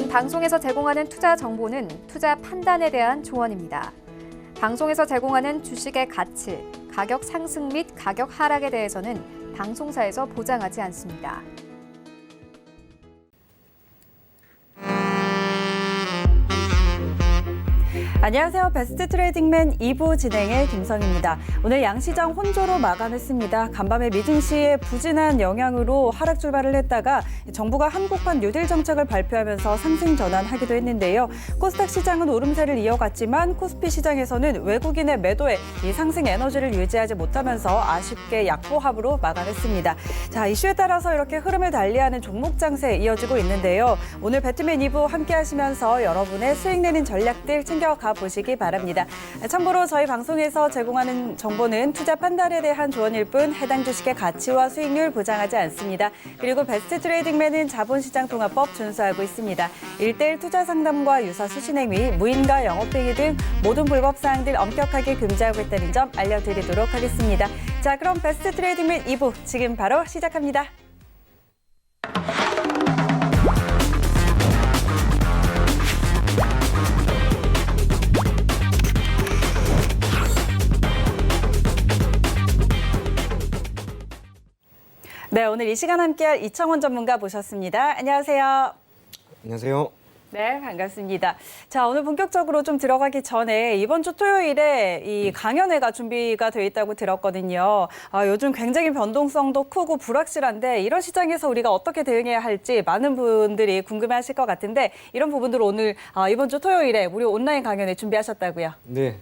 방송에서 제공하는 투자 정보는 투자 판단에 대한 조언입니다. 방송에서 제공하는 주식의 가치, 가격 상승 및 가격 하락에 대해서는 방송사에서 보장하지 않습니다. 안녕하세요. 베스트 트레이딩맨 2부 진행의 김성입니다. 오늘 양시장 혼조로 마감했습니다. 간밤에 미증시의 부진한 영향으로 하락 출발을 했다가 정부가 한국판 뉴딜 정책을 발표하면서 상승 전환하기도 했는데요. 코스닥 시장은 오름세를 이어갔지만 코스피 시장에서는 외국인의 매도에 이 상승 에너지를 유지하지 못하면서 아쉽게 약보합으로 마감했습니다. 자, 이슈에 따라서 이렇게 흐름을 달리하는 종목 장세 이어지고 있는데요. 오늘 배트맨 2부 함께 하시면서 여러분의 수익 내는 전략들 챙겨가 보시기 바랍니다. 참고로 저희 방송에서 제공하는 정보는 투자 판단에 대한 조언일 뿐 해당 주식의 가치와 수익률 보장하지 않습니다. 그리고 베스트 트레이딩맨은 자본시장통화법 준수하고 있습니다. 1:1 투자 상담과 유사 수신행위, 무인가 영업행위 등 모든 불법 사항들 엄격하게 금지하고 있다는 점 알려드리도록 하겠습니다. 자, 그럼 베스트 트레이딩맨 2부 지금 바로 시작합니다. 네, 오늘 이 시간 함께할 이청원 전문가 모셨습니다. 안녕하세요. 안녕하세요. 네, 반갑습니다. 자, 오늘 본격적으로 좀 들어가기 전에 이번 주 토요일에 이 강연회가 준비가 돼 있다고 들었거든요. 요즘 굉장히 변동성도 크고 불확실한데 이런 시장에서 우리가 어떻게 대응해야 할지 많은 분들이 궁금해하실 것 같은데 이런 부분들 오늘 이번 주 토요일에 무료 온라인 강연회 준비하셨다고요? 네.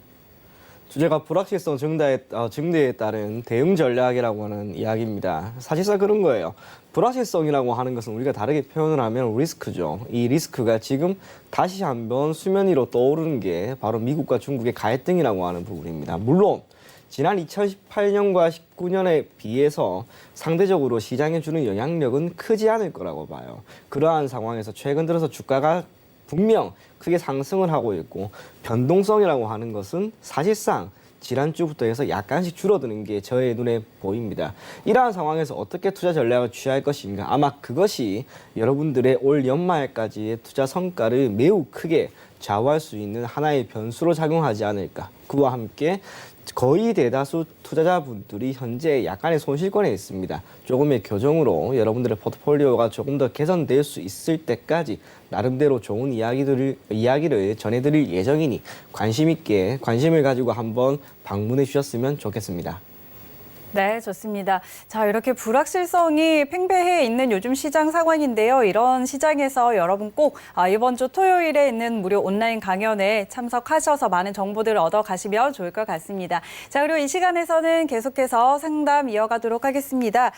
주제가 불확실성 증대에 따른 대응 전략이라고 하는 이야기입니다. 사실상 그런 거예요. 불확실성이라고 하는 것은 우리가 다르게 표현을 하면 리스크죠. 이 리스크가 지금 다시 한번 수면 위로 떠오르는 게 바로 미국과 중국의 갈등이라고 하는 부분입니다. 물론 지난 2018년과 19년에 비해서 상대적으로 시장에 주는 영향력은 크지 않을 거라고 봐요. 그러한 상황에서 최근 들어서 주가가 분명 크게 상승을 하고 있고 변동성이라고 하는 것은 사실상 지난주부터 해서 약간씩 줄어드는 게 저의 눈에 보입니다. 이러한 상황에서 어떻게 투자 전략을 취할 것인가, 아마 그것이 여러분들의 올 연말까지의 투자 성과를 매우 크게 좌우할 수 있는 하나의 변수로 작용하지 않을까. 그와 함께 거의 대다수 투자자분들이 현재 약간의 손실권에 있습니다. 조금의 교정으로 여러분들의 포트폴리오가 조금 더 개선될 수 있을 때까지 나름대로 좋은 이야기를 전해드릴 예정이니 관심을 가지고 한번 방문해 주셨으면 좋겠습니다. 네, 좋습니다. 자, 이렇게 불확실성이 팽배해 있는 요즘 시장 상황인데요. 이런 시장에서 여러분 꼭 이번 주 토요일에 있는 무료 온라인 강연에 참석하셔서 많은 정보들을 얻어가시면 좋을 것 같습니다. 자, 그리고 이 시간에서는 계속해서 상담 이어가도록 하겠습니다.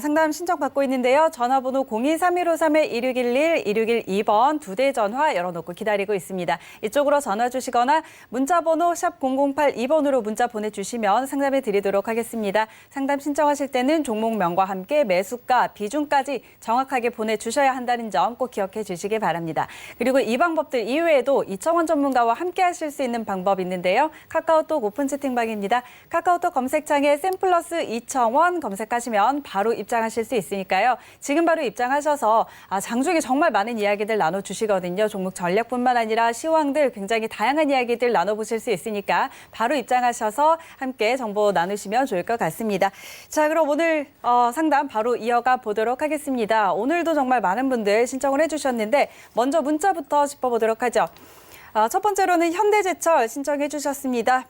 상담 신청 받고 있는데요. 전화번호 023153-1611, 1612번 2대 전화 열어놓고 기다리고 있습니다. 이쪽으로 전화 주시거나 문자번호 샵 0082번으로 문자 보내주시면 상담해 드리도록 하겠습니다. 상담 신청하실 때는 종목명과 함께 매수가, 비중까지 정확하게 보내주셔야 한다는 점 꼭 기억해 주시기 바랍니다. 그리고 이 방법들 이외에도 이청원 전문가와 함께 하실 수 있는 방법이 있는데요. 카카오톡 오픈 채팅방입니다. 카카오톡 검색창에 샘플러스 이청원 검색하시면 바로 입장하실 수 있으니까요. 지금 바로 입장하셔서 장중에 정말 많은 이야기들 나눠주시거든요. 종목 전략뿐만 아니라 시황들 굉장히 다양한 이야기들 나눠보실 수 있으니까 바로 입장하셔서 함께 정보 나누시면 좋을 것 같습니다. 자, 그럼 오늘 상담 바로 이어가 보도록 하겠습니다. 오늘도 정말 많은 분들 신청을 해주셨는데 먼저 문자부터 짚어보도록 하죠. 첫 번째로는 현대제철 신청해 주셨습니다.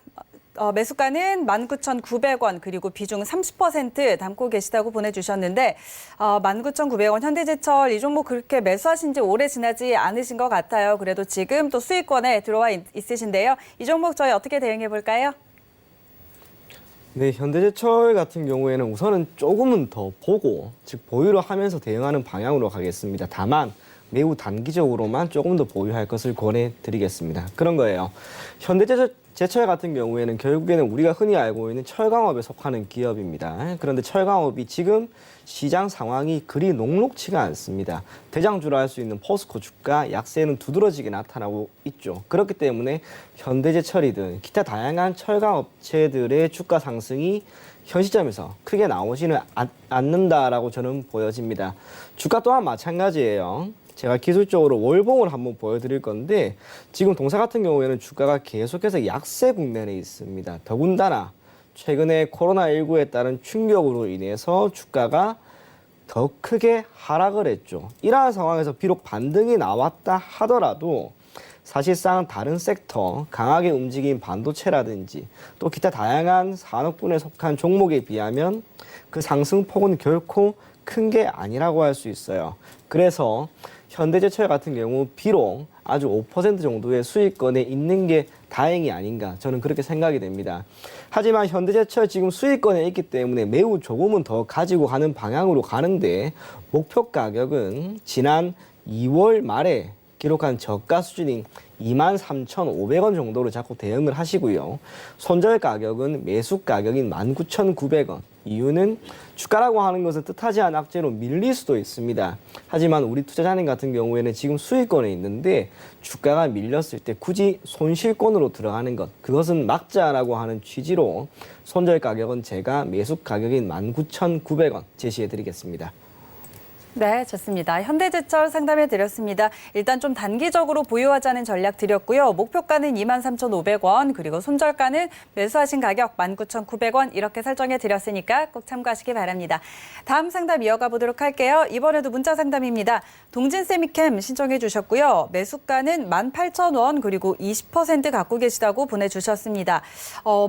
매수가는 19,900원 그리고 비중 30% 담고 계시다고 보내주셨는데 19,900원 현대제철 이 종목 그렇게 매수하신 지 오래 지나지 않으신 것 같아요. 그래도 지금 또 수익권에 들어와 있으신데요. 이 종목 저희 어떻게 대응해 볼까요? 네, 현대제철 같은 경우에는 우선은 조금은 더 보고, 즉 보유를 하면서 대응하는 방향으로 가겠습니다. 다만 매우 단기적으로만 조금 더 보유할 것을 권해드리겠습니다. 그런 거예요. 현대제철 같은 경우에는 결국에는 우리가 흔히 알고 있는 철강업에 속하는 기업입니다. 그런데 철강업이 지금 시장 상황이 그리 녹록치가 않습니다. 대장주라 할 수 있는 포스코 주가 약세는 두드러지게 나타나고 있죠. 그렇기 때문에 현대제철이든 기타 다양한 철강업체들의 주가 상승이 현 시점에서 크게 나오지는 않는다라고 저는 보여집니다. 주가 또한 마찬가지예요. 제가 기술적으로 월봉을 한번 보여드릴 건데 지금 동사 같은 경우에는 주가가 계속해서 약세 국면에 있습니다. 더군다나 최근에 코로나19에 따른 충격으로 인해서 주가가 더 크게 하락을 했죠. 이러한 상황에서 비록 반등이 나왔다 하더라도 사실상 다른 섹터, 강하게 움직인 반도체라든지 또 기타 다양한 산업군에 속한 종목에 비하면 그 상승폭은 결코 큰 게 아니라고 할 수 있어요. 그래서 현대제철 같은 경우 비록 아주 5% 정도의 수익권에 있는 게 다행이 아닌가 저는 그렇게 생각이 됩니다. 하지만 현대제철 지금 수익권에 있기 때문에 매우 조금은 더 가지고 가는 방향으로 가는데 목표 가격은 지난 2월 말에 기록한 저가 수준인 23,500원 정도로 자꾸 대응을 하시고요. 손절 가격은 매수 가격인 19,900원. 이유는 주가라고 하는 것은 뜻하지 않은 악재로 밀릴 수도 있습니다. 하지만 우리 투자자님 같은 경우에는 지금 수익권에 있는데 주가가 밀렸을 때 굳이 손실권으로 들어가는 것, 그것은 막자라고 하는 취지로 손절 가격은 제가 매수 가격인 19,900원 제시해 드리겠습니다. 네, 좋습니다. 현대제철 상담해 드렸습니다. 일단 좀 단기적으로 보유하자는 전략 드렸고요. 목표가는 23,500원, 그리고 손절가는 매수하신 가격 19,900원 이렇게 설정해 드렸으니까 꼭 참고하시기 바랍니다. 다음 상담 이어가 보도록 할게요. 이번에도 문자 상담입니다. 동진세미캠 신청해 주셨고요. 매수가는 18,000원, 그리고 20% 갖고 계시다고 보내주셨습니다.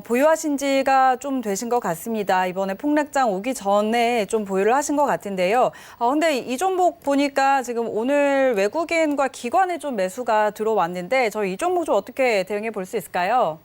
보유하신 지가 좀 되신 것 같습니다. 이번에 폭락장 오기 전에 좀 보유를 하신 것 같은데요. 근데 이 종목 보니까 지금 오늘 외국인과 기관의 좀 매수가 들어왔는데 저희 이 종목 좀 어떻게 대응해 볼 수 있을까요?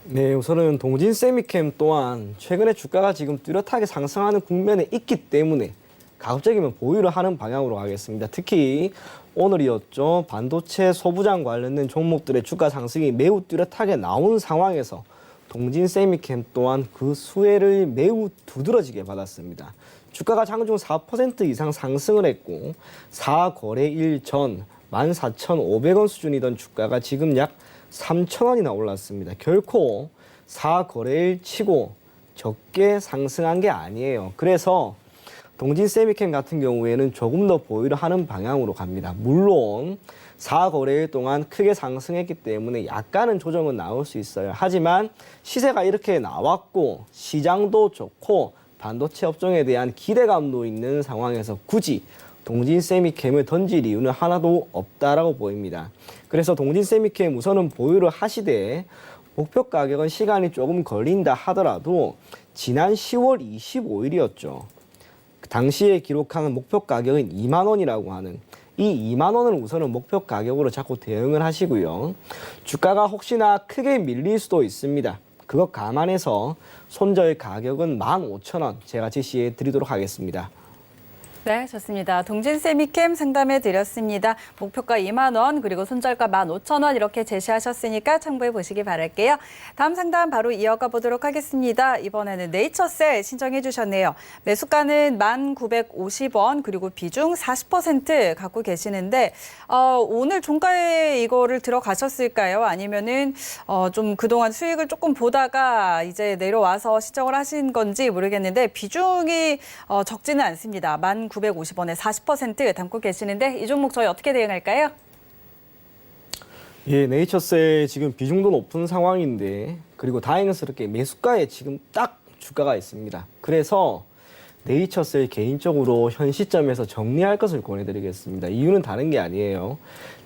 네, 우선은 동진세미캠 또한 최근에 주가가 지금 뚜렷하게 상승하는 국면에 있기 때문에 가급적이면 보유를 하는 방향으로 가겠습니다. 특히 오늘이었죠. 반도체 소부장 관련된 종목들의 주가 상승이 매우 뚜렷하게 나온 상황에서 동진세미캠 또한 그 수혜를 매우 두드러지게 받았습니다. 주가가 장중 4% 이상 상승을 했고 4거래일 전 14,500원 수준이던 주가가 지금 약 3,000원이나 올랐습니다. 결코 4거래일 치고 적게 상승한 게 아니에요. 그래서 동진세미캠 같은 경우에는 조금 더 보유를 하는 방향으로 갑니다. 물론 4거래일 동안 크게 상승했기 때문에 약간은 조정은 나올 수 있어요. 하지만 시세가 이렇게 나왔고 시장도 좋고 반도체 업종에 대한 기대감도 있는 상황에서 굳이 동진세미캠을 던질 이유는 하나도 없다라고 보입니다. 그래서 동진세미캠 우선은 보유를 하시되 목표 가격은 시간이 조금 걸린다 하더라도 지난 10월 25일이었죠. 당시에 기록한 목표 가격은 2만 원이라고 하는 이 2만 원을 우선은 목표 가격으로 자꾸 대응을 하시고요. 주가가 혹시나 크게 밀릴 수도 있습니다. 그것 감안해서 손절 가격은 15,000원 제가 제시해 드리도록 하겠습니다. 네, 좋습니다. 동진세미캠 상담해 드렸습니다. 목표가 2만 원, 그리고 손절가 15,000원 이렇게 제시하셨으니까 참고해 보시기 바랄게요. 다음 상담 바로 이어가 보도록 하겠습니다. 이번에는 네이처셀 신청해 주셨네요. 매수가는 1,950원, 그리고 비중 40% 갖고 계시는데 오늘 종가에 이거를 들어가셨을까요? 아니면은 좀 그동안 수익을 조금 보다가 이제 내려와서 신청을 하신 건지 모르겠는데 비중이 적지는 않습니다. 1,950원에 40% 담고 계시는데 이 종목 저희 어떻게 대응할까요? 예, 네이처셀 지금 비중도 높은 상황인데 그리고 다행스럽게 매수가에 지금 딱 주가가 있습니다. 그래서 네이처셀 개인적으로 현 시점에서 정리할 것을 권해드리겠습니다. 이유는 다른 게 아니에요.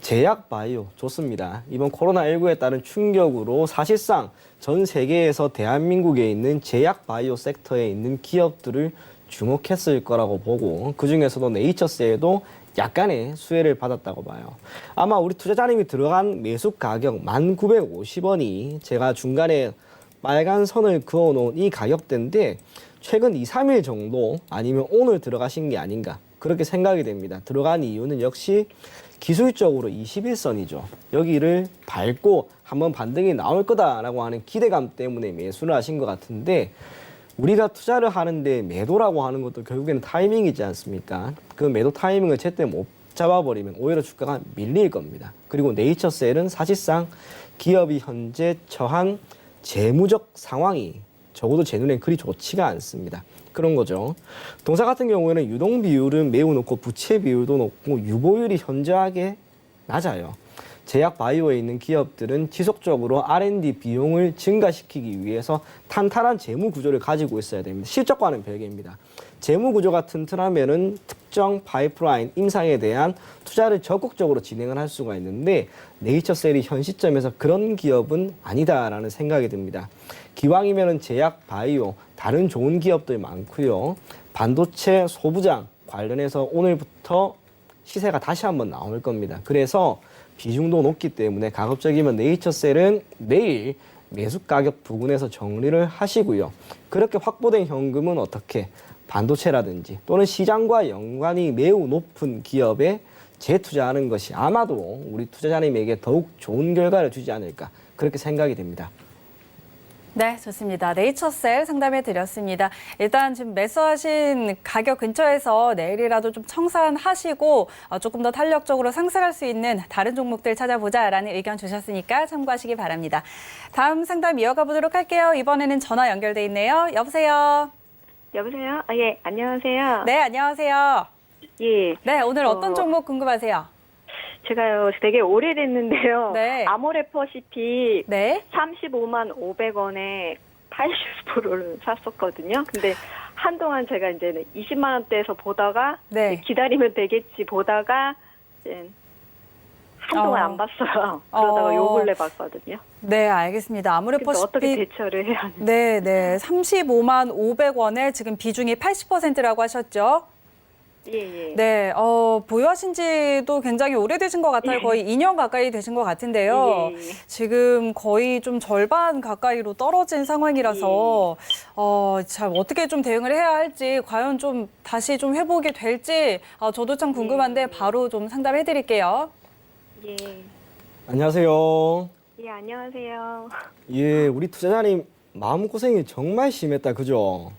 제약바이오 좋습니다. 이번 코로나19에 따른 충격으로 사실상 전 세계에서 대한민국에 있는 제약바이오 섹터에 있는 기업들을 주목했을 거라고 보고 그중에서도 네이처셀도 약간의 수혜를 받았다고 봐요. 아마 우리 투자자님이 들어간 매수 가격 1,950원이 제가 중간에 빨간 선을 그어놓은 이 가격대인데 최근 2, 3일 정도 아니면 오늘 들어가신 게 아닌가 그렇게 생각이 됩니다. 들어간 이유는 역시 기술적으로 21선이죠. 여기를 밟고 한번 반등이 나올 거다라고 하는 기대감 때문에 매수를 하신 것 같은데 우리가 투자를 하는데 매도라고 하는 것도 결국에는 타이밍이지 않습니까? 그 매도 타이밍을 제때 못 잡아버리면 오히려 주가가 밀릴 겁니다. 그리고 네이처셀은 사실상 기업이 현재 처한 재무적 상황이 적어도 제 눈엔 그리 좋지가 않습니다. 그런 거죠. 동사 같은 경우에는 유동 비율은 매우 높고 부채 비율도 높고 유보율이 현저하게 낮아요. 제약 바이오에 있는 기업들은 지속적으로 R&D 비용을 증가시키기 위해서 탄탄한 재무 구조를 가지고 있어야 됩니다. 실적과는 별개입니다. 재무 구조가 튼튼하면은 특정 파이프라인 임상에 대한 투자를 적극적으로 진행을 할 수가 있는데 네이처셀이 현 시점에서 그런 기업은 아니다라는 생각이 듭니다. 기왕이면은 제약, 바이오, 다른 좋은 기업들 많고요. 반도체 소부장 관련해서 오늘부터 시세가 다시 한번 나올 겁니다. 그래서 비중도 높기 때문에 가급적이면 네이처셀은 내일 매수 가격 부근에서 정리를 하시고요. 그렇게 확보된 현금은 어떻게 반도체라든지 또는 시장과 연관이 매우 높은 기업에 재투자하는 것이 아마도 우리 투자자님에게 더욱 좋은 결과를 주지 않을까 그렇게 생각이 됩니다. 네, 좋습니다. 네이처셀 상담해 드렸습니다. 일단 지금 매수하신 가격 근처에서 내일이라도 좀 청산하시고 조금 더 탄력적으로 상승할 수 있는 다른 종목들 찾아보자라는 의견 주셨으니까 참고하시기 바랍니다. 다음 상담 이어가 보도록 할게요. 이번에는 전화 연결돼 있네요. 여보세요. 여보세요? 예, 안녕하세요. 네, 안녕하세요. 예. 네, 오늘 어떤 종목 궁금하세요? 제가요, 되게 오래됐는데요. 네. 아모레퍼시픽 네. 35만 500원에 80%를 샀었거든요. 근데 한동안 제가 이제는 20만 원대에서 보다가 네. 기다리면 되겠지 보다가 이제 한동안 안 봤어요. 그러다가 요 근래 봤거든요. 네, 알겠습니다. 아무래도 근데 어떻게 대처를 해야 하는지. 네, 네. 35만 500원에 지금 비중이 80%라고 하셨죠? 예, 예. 네, 보유하신 지도 굉장히 오래되신 것 같아요. 거의 2년 가까이 되신 것 같은데요. 예, 예. 지금 거의 좀 절반 가까이로 떨어진 상황이라서, 참 어떻게 좀 대응을 해야 할지, 과연 좀 다시 좀 회복이 될지, 저도 참 궁금한데 바로 좀 상담해 드릴게요. 예. 안녕하세요. 예, 안녕하세요. 예, 우리 투자자님 마음고생이 정말 심했다. 그죠?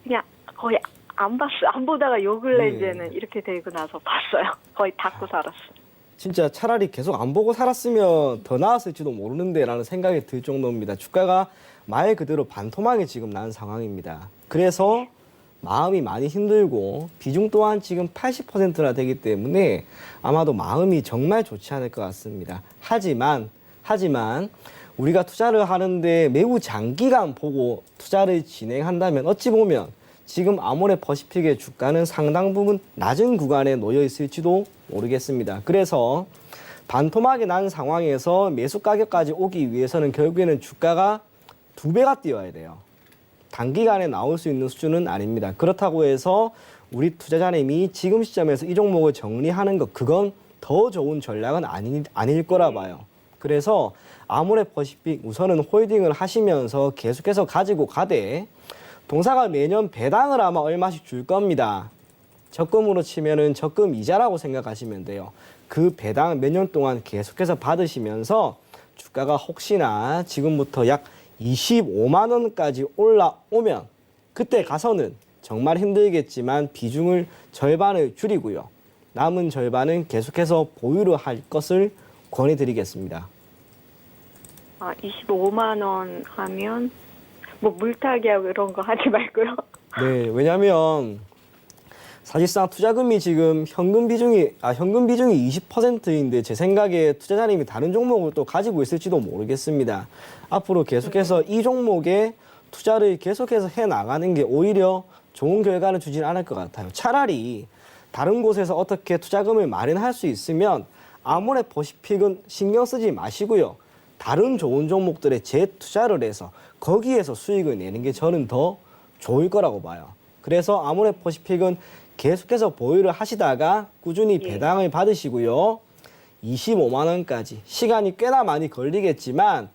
그냥 거의 안 봤어요. 안 보다가 요 근래 네. 이제는 이렇게 되고 나서 봤어요. 거의 닫고 살았어요. 진짜 차라리 계속 안 보고 살았으면 더 나았을지도 모르는데 라는 생각이 들 정도입니다. 주가가 말 그대로 반토막이 지금 난 상황입니다. 그래서 마음이 많이 힘들고 비중 또한 지금 80%나 되기 때문에 아마도 마음이 정말 좋지 않을 것 같습니다. 하지만 우리가 투자를 하는데 매우 장기간 보고 투자를 진행한다면 어찌 보면 지금 아모레퍼시픽의 주가는 상당 부분 낮은 구간에 놓여 있을지도 모르겠습니다. 그래서 반토막이 난 상황에서 매수 가격까지 오기 위해서는 결국에는 주가가 2배가 뛰어야 돼요. 단기간에 나올 수 있는 수준은 아닙니다. 그렇다고 해서 우리 투자자님이 지금 시점에서 이 종목을 정리하는 것, 그건 더 좋은 전략은 아닐 거라 봐요. 그래서 아모레퍼시픽 우선은 홀딩을 하시면서 계속해서 가지고 가되 동사가 매년 배당을 아마 얼마씩 줄 겁니다. 적금으로 치면은 적금 이자라고 생각하시면 돼요. 그 배당 몇 년 동안 계속해서 받으시면서 주가가 혹시나 지금부터 약 25만 원까지 올라오면 그때 가서는 정말 힘들겠지만 비중을 절반을 줄이고요. 남은 절반은 계속해서 보유를 할 것을 권해드리겠습니다. 25만 원 하면 뭐 물타기하고 이런 거 하지 말고요. 네, 왜냐하면 사실상 투자금이 지금 현금 비중이 20%인데 제 생각에 투자자님이 다른 종목을 또 가지고 있을지도 모르겠습니다. 앞으로 계속해서 이 종목에 투자를 계속해서 해 나가는 게 오히려 좋은 결과를 주진 않을 것 같아요. 차라리 다른 곳에서 어떻게 투자금을 마련할 수 있으면 아모레퍼시픽은 신경 쓰지 마시고요. 다른 좋은 종목들에 재투자를 해서 거기에서 수익을 내는 게 저는 더 좋을 거라고 봐요. 그래서 아모레퍼시픽은 계속해서 보유를 하시다가 꾸준히 배당을 받으시고요. 25만 원까지 시간이 꽤나 많이 걸리겠지만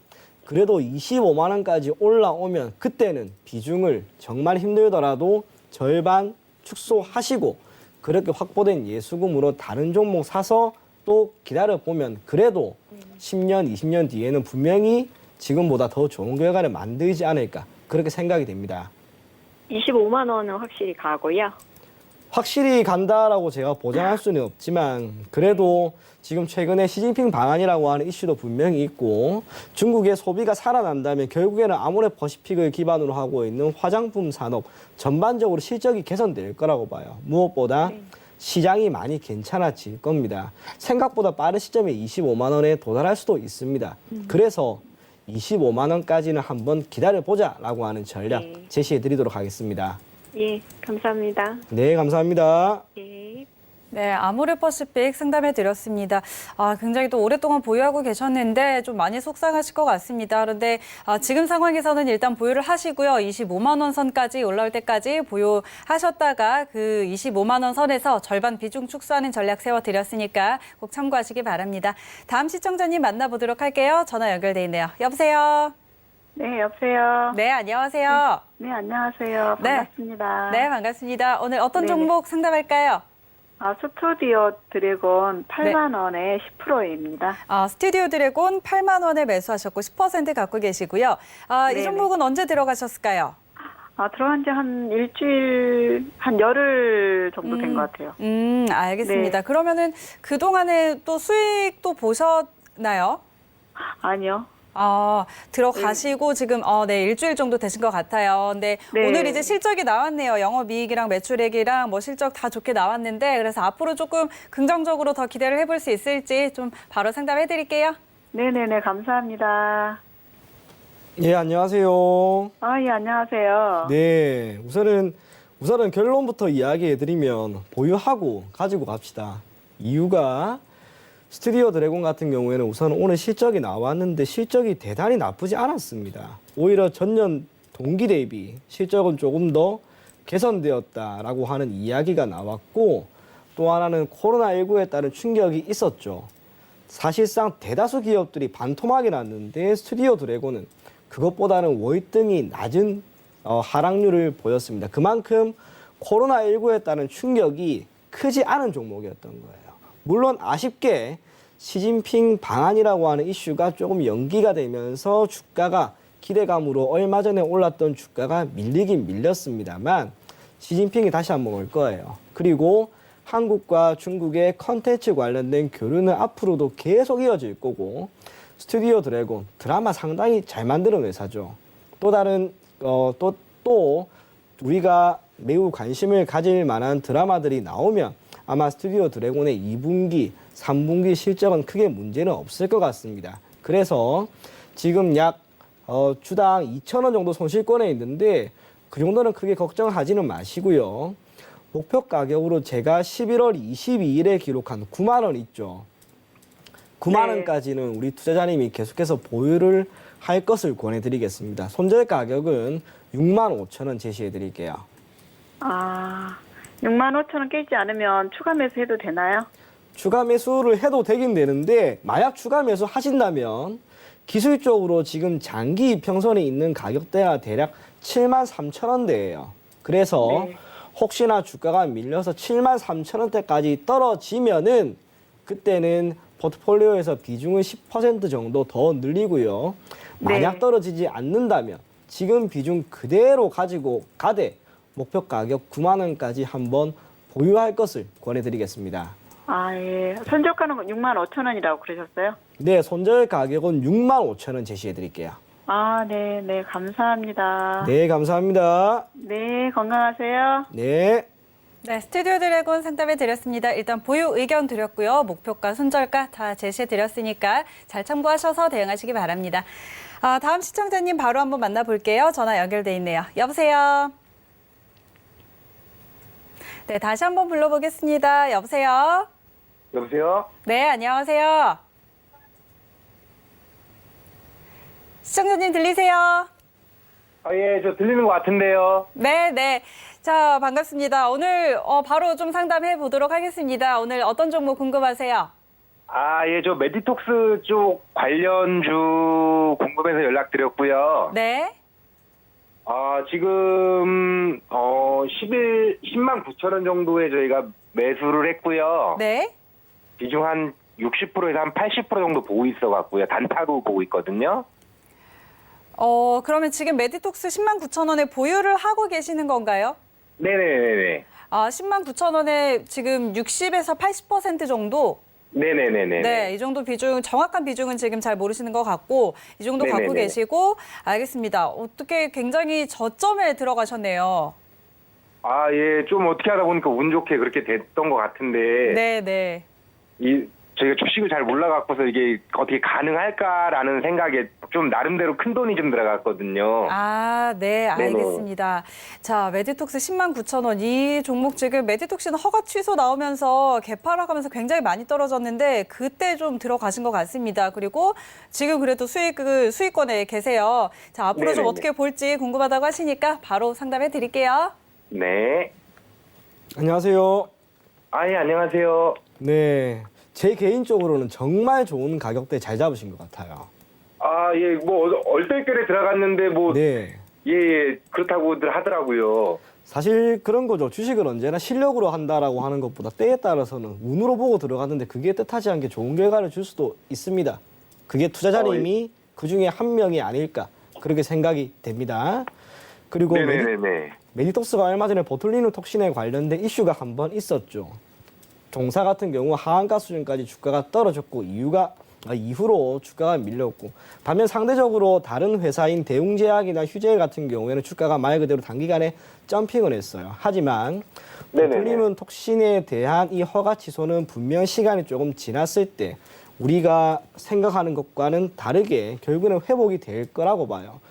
그래도 25만 원까지 올라오면 그때는 비중을 정말 힘들더라도 절반 축소하시고 그렇게 확보된 예수금으로 다른 종목 사서 또 기다려보면 그래도 10년, 20년 뒤에는 분명히 지금보다 더 좋은 결과를 만들지 않을까 그렇게 생각이 됩니다. 25만 원은 확실히 가고요. 확실히 간다라고 제가 보장할 수는 없지만 그래도 지금 최근에 시진핑 방안이라고 하는 이슈도 분명히 있고 중국의 소비가 살아난다면 결국에는 아모레퍼시픽을 기반으로 하고 있는 화장품 산업 전반적으로 실적이 개선될 거라고 봐요. 무엇보다 시장이 많이 괜찮아질 겁니다. 생각보다 빠른 시점에 25만 원에 도달할 수도 있습니다. 그래서 25만 원까지는 한번 기다려보자라고 하는 전략 제시해드리도록 하겠습니다. 예, 감사합니다. 네, 감사합니다. 예. 네, 아모레퍼시픽 상담해 드렸습니다. 굉장히 또 오랫동안 보유하고 계셨는데 좀 많이 속상하실 것 같습니다. 그런데 지금 상황에서는 일단 보유를 하시고요. 25만 원 선까지 올라올 때까지 보유하셨다가 그 25만 원 선에서 절반 비중 축소하는 전략 세워드렸으니까 꼭 참고하시기 바랍니다. 다음 시청자님 만나보도록 할게요. 전화 연결돼 있네요. 여보세요? 네, 여보세요. 네, 안녕하세요. 네, 안녕하세요. 네. 반갑습니다. 네, 반갑습니다. 오늘 어떤 네네. 종목 상담할까요? 스튜디오 드래곤 8만 원에 10%입니다. 스튜디오 드래곤 8만 원에 매수하셨고 10% 갖고 계시고요. 이 네네. 종목은 언제 들어가셨을까요? 들어간 지 한 일주일, 한 열흘 정도 된 것 같아요. 알겠습니다. 네. 그러면은 그동안에 또 수익도 보셨나요? 아니요. 들어가시고 지금 네, 일주일 정도 되신 것 같아요. 근데 네. 오늘 이제 실적이 나왔네요. 영업이익이랑 매출액이랑 뭐 실적 다 좋게 나왔는데 그래서 앞으로 조금 긍정적으로 더 기대를 해볼 수 있을지 좀 바로 상담해 드릴게요. 네네네, 감사합니다. 예, 안녕하세요. 예, 안녕하세요. 네, 우선은 결론부터 이야기해드리면 보유하고 가지고 갑시다. 이유가 스튜디오 드래곤 같은 경우에는 우선 오늘 실적이 나왔는데 실적이 대단히 나쁘지 않았습니다. 오히려 전년 동기 대비 실적은 조금 더 개선되었다라고 하는 이야기가 나왔고 또 하나는 코로나19에 따른 충격이 있었죠. 사실상 대다수 기업들이 반토막이 났는데 스튜디오 드래곤은 그것보다는 월등히 낮은 하락률을 보였습니다. 그만큼 코로나19에 따른 충격이 크지 않은 종목이었던 거예요. 물론 아쉽게 시진핑 방안이라고 하는 이슈가 조금 연기가 되면서 주가가 기대감으로 얼마 전에 올랐던 주가가 밀리긴 밀렸습니다만 시진핑이 다시 한번 올 거예요. 그리고 한국과 중국의 컨텐츠 관련된 교류는 앞으로도 계속 이어질 거고 스튜디오 드래곤 드라마 상당히 잘 만드는 회사죠. 또 다른 또 우리가 매우 관심을 가질 만한 드라마들이 나오면 아마 스튜디오 드래곤의 2분기, 3분기 실적은 크게 문제는 없을 것 같습니다. 그래서 지금 약 주당 2,000원 정도 손실권에 있는데 그 정도는 크게 걱정하지는 마시고요. 목표 가격으로 제가 11월 22일에 기록한 9만 원 있죠. 9만 원까지는 우리 투자자님이 계속해서 보유를 할 것을 권해드리겠습니다. 손절 가격은 6만 5천 원 제시해드릴게요. 6만 5천 원 깨지 않으면 추가 매수해도 되나요? 추가 매수를 해도 되긴 되는데 만약 추가 매수 하신다면 기술적으로 지금 장기 이평선에 있는 가격대가 대략 7만 3천 원대예요. 그래서 혹시나 주가가 밀려서 7만 3천 원대까지 떨어지면은 그때는 포트폴리오에서 비중을 10% 정도 더 늘리고요. 만약 떨어지지 않는다면 지금 비중 그대로 가지고 가되 목표 가격 9만 원까지 한번 보유할 것을 권해드리겠습니다. 예. 손절가는 6만 5천 원이라고 그러셨어요? 네, 손절 가격은 6만 5천 원 제시해드릴게요. 네, 감사합니다. 네, 감사합니다. 네, 건강하세요. 네. 네, 스튜디오 드래곤 상담해 드렸습니다. 일단 보유 의견 드렸고요. 목표가, 손절가 다 제시해 드렸으니까 잘 참고하셔서 대응하시기 바랍니다. 다음 시청자님 바로 한번 만나볼게요. 전화 연결돼 있네요. 여보세요? 네, 다시 한번 불러보겠습니다. 여보세요? 여보세요? 네, 안녕하세요. 시청자님 들리세요? 예, 저 들리는 것 같은데요. 네. 자, 반갑습니다. 오늘 바로 좀 상담해 보도록 하겠습니다. 오늘 어떤 종목 궁금하세요? 예, 저 메디톡스 쪽 관련주 궁금해서 연락드렸고요. 네. 지금 10만 9천 원 정도에 저희가 매수를 했고요. 네. 비중 한 60%에서 한 80% 정도 보고 있어갖고요. 단타로 보고 있거든요. 그러면 지금 메디톡스 10만 9천 원에 보유를 하고 계시는 건가요? 네네네네. 10만 9천 원에 지금 60에서 80% 정도. 네네네네. 네, 이 정도 비중, 정확한 비중은 지금 잘 모르시는 것 같고, 이 정도 갖고 네네네. 계시고, 알겠습니다. 어떻게 굉장히 저점에 들어가셨네요. 아, 예, 좀 어떻게 하다 보니까 운 좋게 그렇게 됐던 것 같은데, 네. 저희가 주식을 잘 몰라갖고서 이게 어떻게 가능할까라는 생각에 좀 나름대로 큰 돈이 좀 들어갔거든요. 네, 알겠습니다. 자, 메디톡스 10만 9천 원. 이 종목 지금 메디톡스는 허가 취소 나오면서 개파락하면서 굉장히 많이 떨어졌는데 그때 좀 들어가신 것 같습니다. 그리고 지금 그래도 수익권에 계세요. 자, 앞으로 좀 네네네. 어떻게 볼지 궁금하다고 하시니까 바로 상담해 드릴게요. 네. 안녕하세요. 아, 예, 안녕하세요. 네, 제 개인적으로는 정말 좋은 가격대 잘 잡으신 것 같아요. 아, 예, 뭐, 얼떨결에 들어갔는데, 뭐, 네, 예, 그렇다고들 하더라고요. 사실 그런 거죠. 주식을 언제나 실력으로 한다라고 하는 것보다 때에 따라서는 운으로 보고 들어갔는데 그게 뜻하지 않게 좋은 결과를 줄 수도 있습니다. 그게 투자자님이 그 중에 한 명이 아닐까 그렇게 생각이 됩니다. 그리고 네네네네. 메디톡스가 얼마 전에 보툴리눔 톡신에 관련된 이슈가 한 번 있었죠. 종사 같은 경우 하한가 수준까지 주가가 떨어졌고 이후로 주가가 밀렸고, 반면 상대적으로 다른 회사인 대웅제약이나 휴젤 같은 경우에는 주가가 말 그대로 단기간에 점핑을 했어요. 하지만 네네네. 보툴리눔 톡신에 대한 이 허가 취소는 분명 시간이 조금 지났을 때 우리가 생각하는 것과는 다르게 결국에는 회복이 될 거라고 봐요.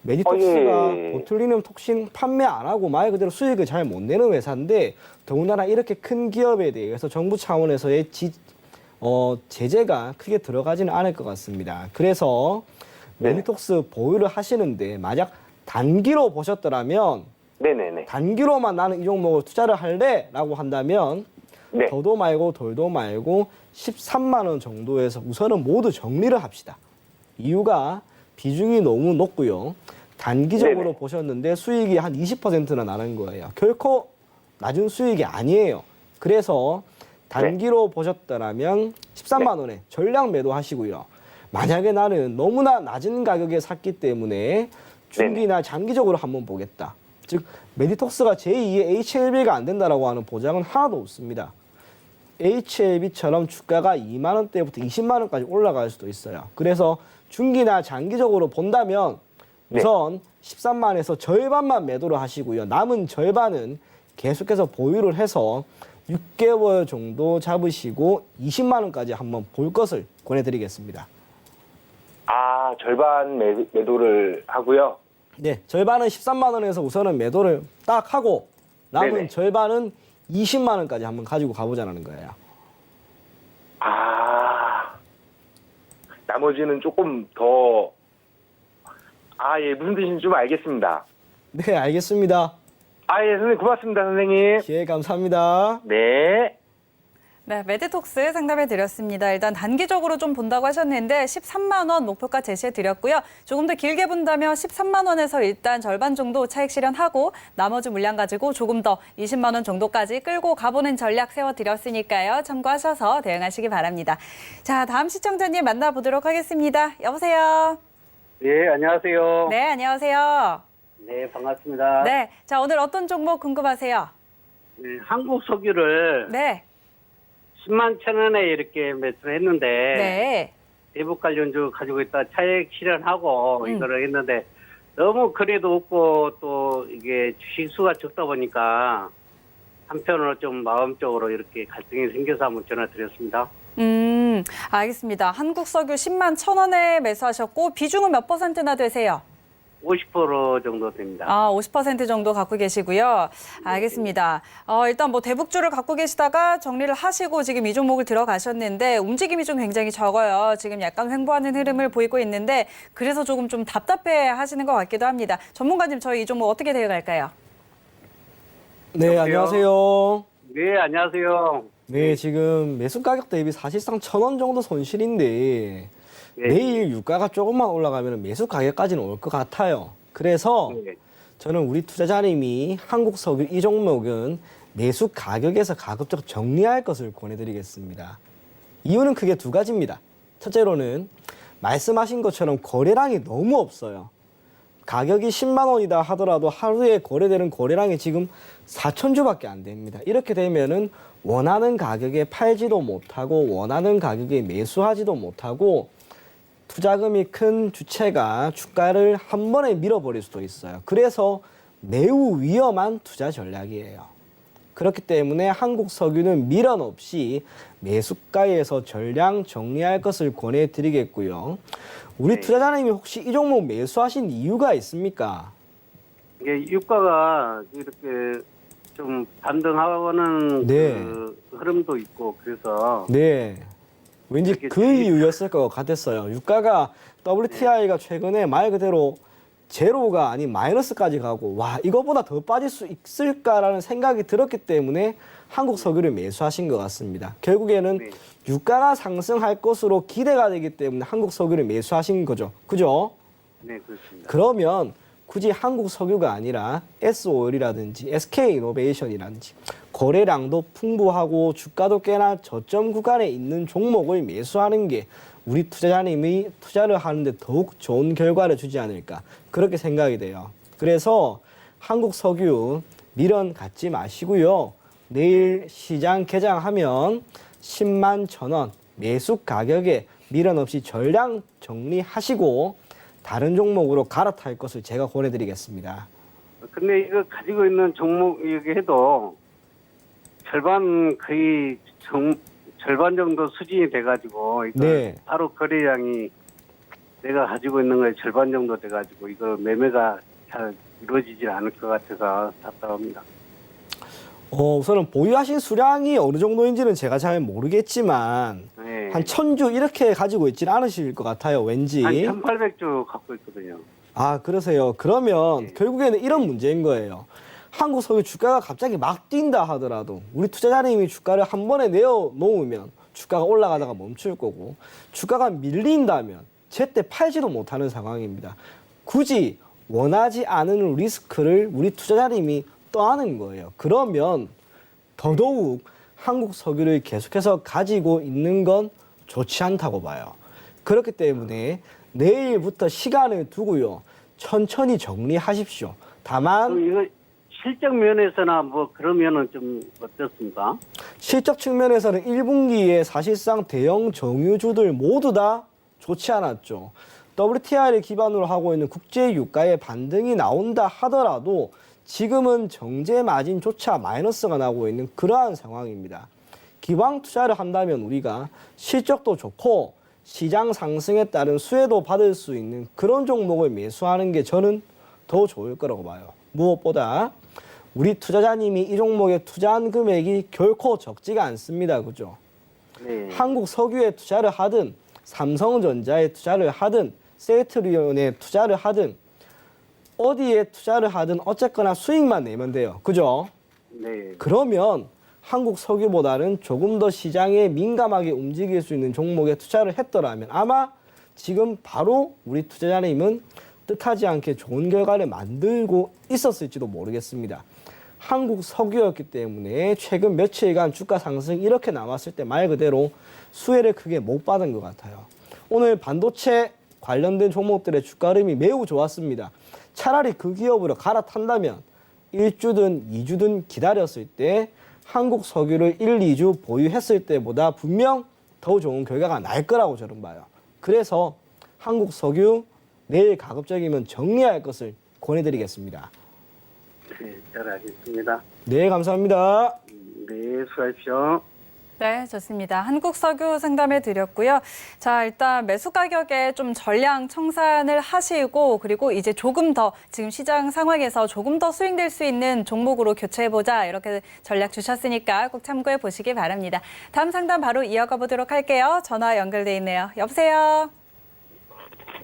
메디톡스가 예. 보툴리눔 톡신 판매 안 하고 말 그대로 수익을 잘 못 내는 회사인데, 더군다나 이렇게 큰 기업에 대해서 정부 차원에서의 제재가 크게 들어가지는 않을 것 같습니다. 그래서 네. 메디톡스 보유를 하시는데 만약 단기로 보셨더라면, 네네네. 단기로만 나는 이 종목을 투자를 할래라고 한다면 네. 더도 말고 덜도 말고 13만 원 정도에서 우선은 모두 정리를 합시다. 이유가 비중이 너무 높고요. 단기적으로 네네. 보셨는데 수익이 한 20%나 나는 거예요. 결코 낮은 수익이 아니에요. 그래서 단기로 보셨더라면 13만 원에 전량 매도하시고요. 만약에 나는 너무나 낮은 가격에 샀기 때문에 중기나 장기적으로 한번 보겠다. 즉 메디톡스가 제2의 HLB가 안 된다라고 하는 보장은 하나도 없습니다. HLB처럼 주가가 2만 원대부터 20만 원까지 올라갈 수도 있어요. 그래서 중기나 장기적으로 본다면 우선 13만에서 절반만 매도를 하시고요. 남은 절반은 계속해서 보유를 해서 6개월 정도 잡으시고 20만 원까지 한번 볼 것을 권해드리겠습니다. 아, 절반 매도를 하고요. 네, 절반은 13만 원에서 우선은 매도를 딱 하고 남은 네네. 절반은 20만 원까지 한번 가지고 가보자는 거예요. 아, 나머지는 조금 더, 예, 무슨 뜻인지 좀 알겠습니다. 네, 알겠습니다. 예, 선생님, 고맙습니다, 선생님. 예, 감사합니다. 네. 네, 메디톡스 상담해 드렸습니다. 일단 단기적으로 좀 본다고 하셨는데 13만 원 목표가 제시해 드렸고요. 조금 더 길게 본다면 13만 원에서 일단 절반 정도 차익 실현하고 나머지 물량 가지고 조금 더 20만 원 정도까지 끌고 가보는 전략 세워 드렸으니까요. 참고하셔서 대응하시기 바랍니다. 자, 다음 시청자님 만나보도록 하겠습니다. 여보세요. 네, 안녕하세요. 네, 안녕하세요. 네, 반갑습니다. 네, 자, 오늘 어떤 종목 궁금하세요? 네, 한국 석유를 네, 10만 천 원에 이렇게 매수를 했는데 네. 대북 관련주 가지고 있다 차액 실현하고 이거를 했는데 너무 거래도 없고 또 이게 주식 수가 적다 보니까 한편으로 좀 마음적으로 이렇게 갈등이 생겨서 한번 전화 드렸습니다. 알겠습니다. 한국석유 10만 1,000원에 매수하셨고 비중은 몇 %나 되세요? 50% 정도 됩니다. 50% 정도 갖고 계시고요. 알겠습니다. 일단 뭐 대북주를 갖고 계시다가 정리를 하시고 지금 이 종목을 들어가셨는데 움직임이 좀 굉장히 적어요. 지금 약간 횡보하는 흐름을 보이고 있는데 그래서 조금 좀 답답해 하시는 것 같기도 합니다. 전문가님, 저희 이 종목 어떻게 대응할까요? 네, 안녕하세요. 네, 안녕하세요. 네, 지금 매수 가격 대비 사실상 1,000원 정도 손실인데 네. 내일 유가가 조금만 올라가면 매수 가격까지는 올 것 같아요. 그래서 네. 저는 우리 투자자님이 한국석유 이 종목은 매수 가격에서 가급적 정리할 것을 권해드리겠습니다. 이유는 크게 두 가지입니다. 첫째로는 말씀하신 것처럼 거래량이 너무 없어요. 가격이 10만 원이다 하더라도 하루에 거래되는 거래량이 지금 4,000주밖에 안 됩니다. 이렇게 되면은 원하는 가격에 팔지도 못하고 원하는 가격에 매수하지도 못하고 투자금이 큰 주체가 주가를 한 번에 밀어버릴 수도 있어요. 그래서 매우 위험한 투자 전략이에요. 그렇기 때문에 한국석유는 미련 없이 매수가에서 전량 정리할 것을 권해드리겠고요. 우리 투자자님이 혹시 이 종목 매수하신 이유가 있습니까? 이게 유가가 이렇게 좀 반등하는 네. 그 흐름도 있고 그래서 네. 왠지 이렇게 그 이유였을 것 같았어요. 유가가 WTI가 최근에 말 그대로 제로가 아닌 마이너스까지 가고 와 이거보다 더 빠질 수 있을까라는 생각이 들었기 때문에 한국 석유를 매수하신 것 같습니다. 결국에는 네. 유가가 상승할 것으로 기대가 되기 때문에 한국 석유를 매수하신 거죠. 그죠? 네, 그렇습니다. 그러면 굳이 한국 석유가 아니라 S-오일이라든지 SK이노베이션이라든지 거래량도 풍부하고 주가도 꽤나 저점 구간에 있는 종목을 매수하는 게 우리 투자자님이 투자를 하는데 더욱 좋은 결과를 주지 않을까 그렇게 생각이 돼요. 그래서 한국 석유 미련 갖지 마시고요. 내일 시장 개장하면 10만 1,000원 매수 가격에 미련 없이 전량 정리하시고 다른 종목으로 갈아탈 것을 제가 권해드리겠습니다. 근데 이거 가지고 있는 종목 얘기해도 절반 정도 수준이 돼가지고 이거 네. 바로 거래량이 내가 가지고 있는 거에 절반 정도 돼가지고 이거 매매가 잘 이루어지지 않을 것 같아서 답답합니다. 우선은 보유하신 수량이 어느 정도인지는 제가 잘 모르겠지만 네. 한 1,000주 이렇게 가지고 있지는 않으실 것 같아요. 왠지. 한 1,800주 갖고 있거든요. 아, 그러세요. 그러면 네. 결국에는 이런 문제인 거예요. 한국 석유 주가가 갑자기 막 뛴다 하더라도 우리 투자자님이 주가를 한 번에 내어 놓으면 주가가 올라가다가 멈출 거고 주가가 밀린다면 제때 팔지도 못하는 상황입니다. 굳이 원하지 않은 리스크를 우리 투자자님이 떠하는 거예요. 그러면 더더욱 한국 석유를 계속해서 가지고 있는 건 좋지 않다고 봐요. 그렇기 때문에 내일부터 시간을 두고요. 천천히 정리하십시오. 다만 그럼 이거 실적 면에서나 뭐 그러면은 좀 어떻습니까? 실적 측면에서는 1분기에 사실상 대형 정유주들 모두 다 좋지 않았죠. WTI를 기반으로 하고 있는 국제 유가의 반등이 나온다 하더라도 지금은 정제 마진조차 마이너스가 나고 있는 그러한 상황입니다. 기왕 투자를 한다면 우리가 실적도 좋고 시장 상승에 따른 수혜도 받을 수 있는 그런 종목을 매수하는 게 저는 더 좋을 거라고 봐요. 무엇보다 우리 투자자님이 이 종목에 투자한 금액이 결코 적지가 않습니다. 그죠? 네. 한국 석유에 투자를 하든 삼성전자에 투자를 하든 셀트리온에 투자를 하든 어디에 투자를 하든 어쨌거나 수익만 내면 돼요. 그죠? 네. 그러면 한국 석유보다는 조금 더 시장에 민감하게 움직일 수 있는 종목에 투자를 했더라면 아마 지금 바로 우리 투자자님은 뜻하지 않게 좋은 결과를 만들고 있었을지도 모르겠습니다. 한국 석유였기 때문에 최근 며칠간 주가 상승이 이렇게 남았을 때 말 그대로 수혜를 크게 못 받은 것 같아요. 오늘 반도체 관련된 종목들의 주가 흐름이 매우 좋았습니다. 차라리 그 기업으로 갈아탄다면 1주든 2주든 기다렸을 때 한국 석유를 1, 2주 보유했을 때보다 분명 더 좋은 결과가 날 거라고 저는 봐요. 그래서 한국 석유 내일 가급적이면 정리할 것을 권해드리겠습니다. 네, 잘 알겠습니다. 네, 감사합니다. 네, 수고하십시오. 네, 좋습니다. 한국석유 상담해 드렸고요. 자, 일단 매수 가격에 좀 전량 청산을 하시고 그리고 이제 조금 더 지금 시장 상황에서 조금 더 수익 낼 수 있는 종목으로 교체해보자 이렇게 전략 주셨으니까 꼭 참고해 보시기 바랍니다. 다음 상담 바로 이어가 보도록 할게요. 전화 연결돼 있네요. 여보세요?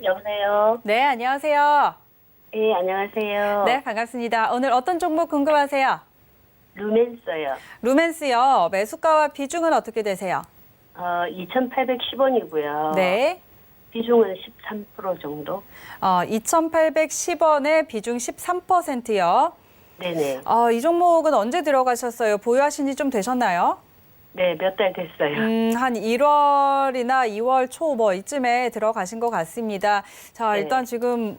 여보세요. 네, 안녕하세요. 예, 안녕하세요. 네, 반갑습니다. 오늘 어떤 종목 궁금하세요? 루멘스요. 루멘스요. 매수가와 비중은 어떻게 되세요? 2,810원이고요. 네. 비중은 13% 정도. 2,810원에 비중 13%요. 네네. 이 종목은 언제 들어가셨어요? 보유하신 지 좀 되셨나요? 네, 몇 달 됐어요. 한 1월이나 2월 초 뭐 이쯤에 들어가신 것 같습니다. 자, 네. 일단 지금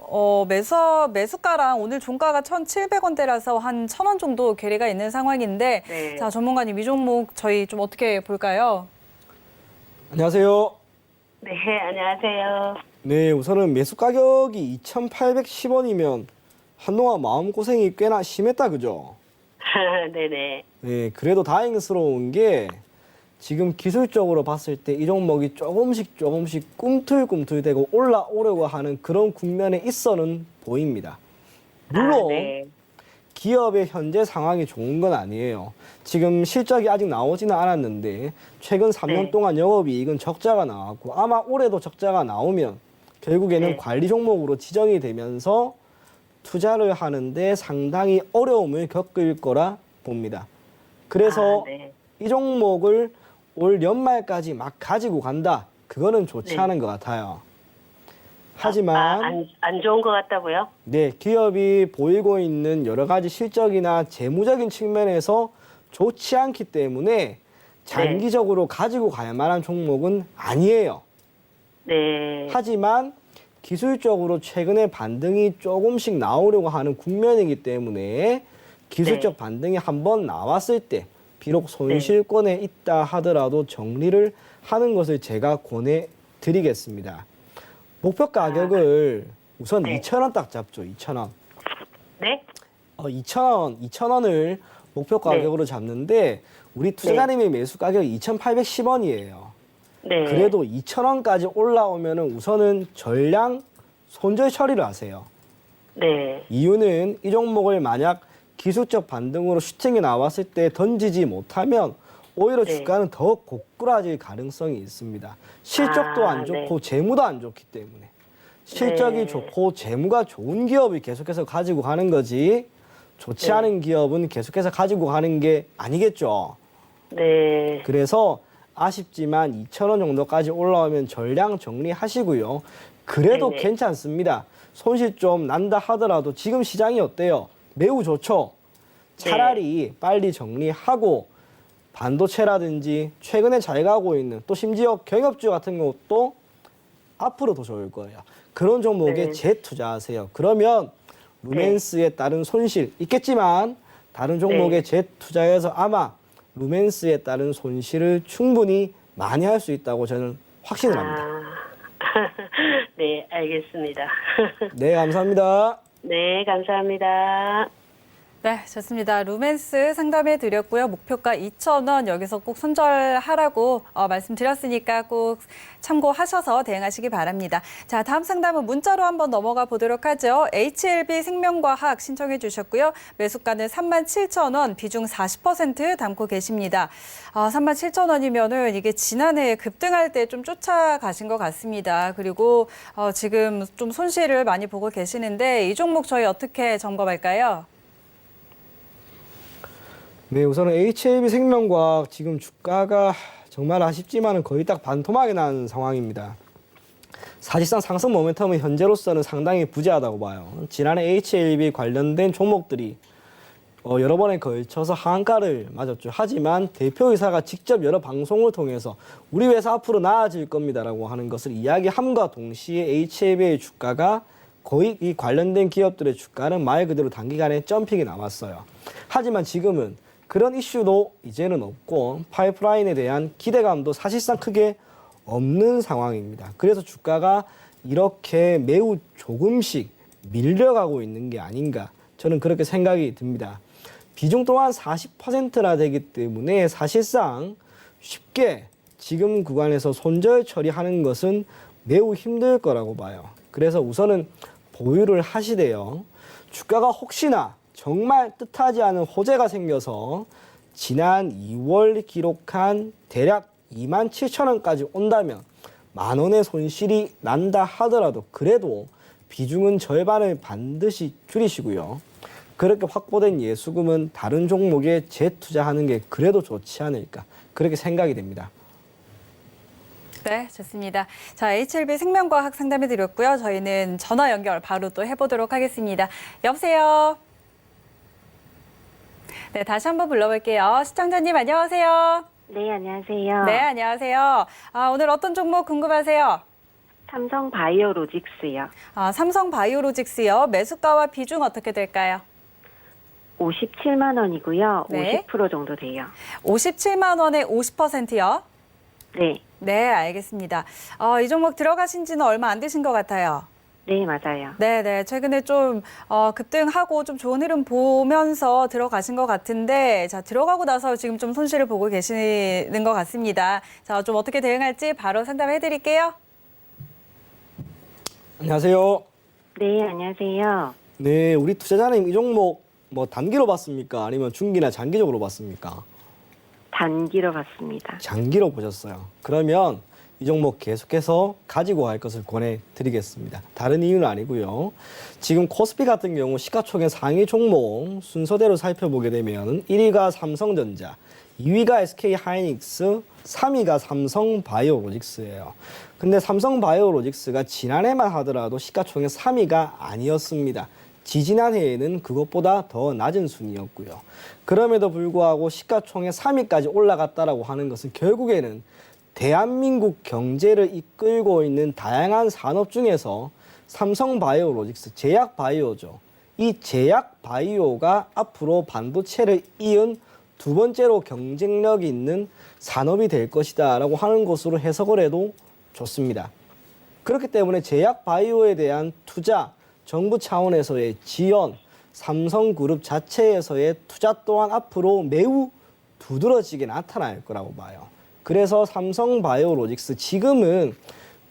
매수가랑 오늘 종가가 1,700원대라서 한 1,000원 정도 괴리가 있는 상황인데 네. 자, 전문가님 이 종목 저희 좀 어떻게 볼까요? 안녕하세요. 네, 안녕하세요. 네, 우선은 매수 가격이 2,810원이면 한동안 마음고생이 꽤나 심했다, 그죠? 네네. 네, 그래도 다행스러운 게 지금 기술적으로 봤을 때 이 종목이 조금씩 꿈틀꿈틀대고 올라오려고 하는 그런 국면에 있어는 보입니다. 물론 네. 기업의 현재 상황이 좋은 건 아니에요. 지금 실적이 아직 나오지는 않았는데 최근 3년 네. 동안 영업이익은 적자가 나왔고 아마 올해도 적자가 나오면 결국에는 네. 관리 종목으로 지정이 되면서 투자를 하는데 상당히 어려움을 겪을 거라 봅니다. 그래서 네. 이 종목을 올 연말까지 막 가지고 간다. 그거는 좋지 네. 않은 것 같아요. 하지만 안 좋은 것 같다고요? 네, 기업이 보이고 있는 여러 가지 실적이나 재무적인 측면에서 좋지 않기 때문에 장기적으로 가지고 갈 만한 종목은 아니에요. 네. 하지만 기술적으로 최근에 반등이 조금씩 나오려고 하는 국면이기 때문에 기술적 반등이 한번 나왔을 때 비록 손실권에 있다 하더라도 정리를 하는 것을 제가 권해드리겠습니다. 목표 가격을 우선 네. 2,000원 딱 잡죠. 2,000원. 네? 2,000원을 목표 가격으로 잡는데 우리 투자자님의 매수 가격이 2,810원이에요. 네. 그래도 2,000원까지 올라오면은 우선은 전량 손절 처리를 하세요. 네. 이유는 이 종목을 만약 기술적 반등으로 슈팅이 나왔을 때 던지지 못하면 오히려 네. 주가는 더 고꾸라질 가능성이 있습니다. 실적도 안 좋고 재무도 안 좋기 때문에 실적이 네. 좋고 재무가 좋은 기업을 계속해서 가지고 가는 거지 좋지 네. 않은 기업은 계속해서 가지고 가는 게 아니겠죠. 네. 그래서 아쉽지만 2,000원 정도까지 올라오면 전량 정리하시고요. 그래도 네네. 괜찮습니다. 손실 좀 난다 하더라도 지금 시장이 어때요? 매우 좋죠. 차라리 빨리 정리하고 반도체라든지 최근에 잘 가고 있는 또 심지어 경협주 같은 것도 앞으로 더 좋을 거예요. 그런 종목에 네. 재투자하세요. 그러면 루멘스에 따른 손실 있겠지만 다른 종목에 네. 재투자해서 아마 루멘스에 따른 손실을 충분히 많이 할 수 있다고 저는 확신을 합니다. 네, 알겠습니다. 네, 감사합니다. 네, 감사합니다. 네, 좋습니다. 루멘스 상담해 드렸고요. 목표가 2,000원 여기서 꼭 손절하라고 말씀드렸으니까 꼭 참고하셔서 대응하시기 바랍니다. 자, 다음 상담은 문자로 한번 넘어가 보도록 하죠. HLB 생명과학 신청해 주셨고요. 매수가는 37,000원, 비중 40% 담고 계십니다. 37,000원이면은 이게 지난해 급등할 때 좀 쫓아가신 것 같습니다. 그리고 지금 좀 손실을 많이 보고 계시는데 이 종목 저희 어떻게 점검할까요? 네, 우선은 HLB 생명과학 지금 주가가 정말 아쉽지만은 거의 딱 반토막이 난 상황입니다. 사실상 상승 모멘텀은 현재로서는 상당히 부재하다고 봐요. 지난해 HLB 관련된 종목들이 여러 번에 걸쳐서 하한가를 맞았죠. 하지만 대표이사가 직접 여러 방송을 통해서 우리 회사 앞으로 나아질 겁니다라고 하는 것을 이야기함과 동시에 HLB의 주가가 거의 이 관련된 기업들의 주가는 말 그대로 단기간에 점핑이 나왔어요. 하지만 지금은 그런 이슈도 이제는 없고 파이프라인에 대한 기대감도 사실상 크게 없는 상황입니다. 그래서 주가가 이렇게 매우 조금씩 밀려가고 있는 게 아닌가 저는 그렇게 생각이 듭니다. 비중 또한 40%나 되기 때문에 사실상 쉽게 지금 구간에서 손절 처리하는 것은 매우 힘들 거라고 봐요. 그래서 우선은 보유를 하시되요. 주가가 혹시나 정말 뜻하지 않은 호재가 생겨서 지난 2월 기록한 대략 27,000원까지 온다면 10,000원의 손실이 난다 하더라도 그래도 비중은 절반을 반드시 줄이시고요. 그렇게 확보된 예수금은 다른 종목에 재투자하는 게 그래도 좋지 않을까 그렇게 생각이 됩니다. 네, 좋습니다. 자, HLB 생명과학 상담해 드렸고요. 저희는 전화 연결 바로 또 해보도록 하겠습니다. 여보세요? 네, 다시 한번 불러볼게요. 시청자님 안녕하세요. 네, 안녕하세요. 네, 안녕하세요. 오늘 어떤 종목 궁금하세요? 삼성 바이오로직스요. 삼성 바이오로직스요. 매수가와 비중 어떻게 될까요? 57만 원이고요. 네. 50% 정도 돼요. 57만 원에 50%요? 네. 네, 알겠습니다. 이 종목 들어가신 지는 얼마 안 되신 것 같아요. 네, 맞아요. 네. 최근에 좀 급등하고 좀 좋은 흐름 보면서 들어가신 것 같은데, 자, 들어가고 나서 지금 좀 손실을 보고 계시는 것 같습니다. 자, 좀 어떻게 대응할지 바로 상담해 드릴게요. 안녕하세요. 네, 안녕하세요. 네, 우리 투자자님 이 종목 뭐 단기로 봤습니까? 아니면 중기나 장기적으로 봤습니까? 단기로 봤습니다. 장기로 보셨어요. 그러면 이 종목 계속해서 가지고 갈 것을 권해드리겠습니다. 다른 이유는 아니고요. 지금 코스피 같은 경우 시가총액 상위 종목 순서대로 살펴보게 되면 1위가 삼성전자, 2위가 SK하이닉스, 3위가 삼성바이오로직스예요. 근데 삼성바이오로직스가 지난해만 하더라도 시가총액 3위가 아니었습니다. 지지난해에는 그것보다 더 낮은 순위였고요. 그럼에도 불구하고 시가총액 3위까지 올라갔다라고 하는 것은 결국에는 대한민국 경제를 이끌고 있는 다양한 산업 중에서 삼성바이오로직스, 제약바이오죠. 이 제약바이오가 앞으로 반도체를 이은 두 번째로 경쟁력 있는 산업이 될 것이다 라고 하는 것으로 해석을 해도 좋습니다. 그렇기 때문에 제약바이오에 대한 투자, 정부 차원에서의 지원, 삼성그룹 자체에서의 투자 또한 앞으로 매우 두드러지게 나타날 거라고 봐요. 그래서 삼성바이오로직스 지금은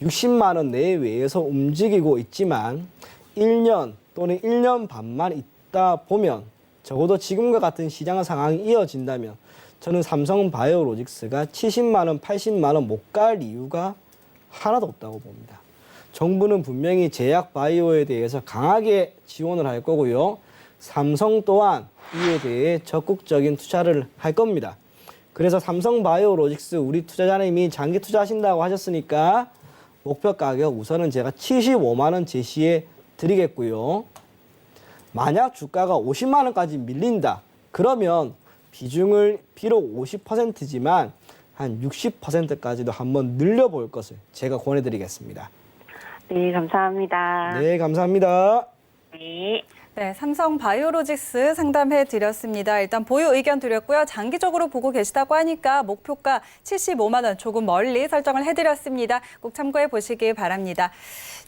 60만 원 내외에서 움직이고 있지만 1년 또는 1년 반만 있다 보면 적어도 지금과 같은 시장 상황이 이어진다면 저는 삼성바이오로직스가 70만 원, 80만 원 못 갈 이유가 하나도 없다고 봅니다. 정부는 분명히 제약바이오에 대해서 강하게 지원을 할 거고요. 삼성 또한 이에 대해 적극적인 투자를 할 겁니다. 그래서 삼성바이오로직스 우리 투자자님이 장기 투자하신다고 하셨으니까 목표 가격 우선은 제가 75만 원 제시해 드리겠고요. 만약 주가가 50만 원까지 밀린다. 그러면 비중을 비록 50%지만 한 60%까지도 한번 늘려볼 것을 제가 권해드리겠습니다. 네, 감사합니다. 네, 감사합니다. 네. 네, 삼성 바이오로직스 상담해 드렸습니다. 일단 보유 의견 드렸고요. 장기적으로 보고 계시다고 하니까 목표가 75만 원 조금 멀리 설정을 해드렸습니다. 꼭 참고해 보시기 바랍니다.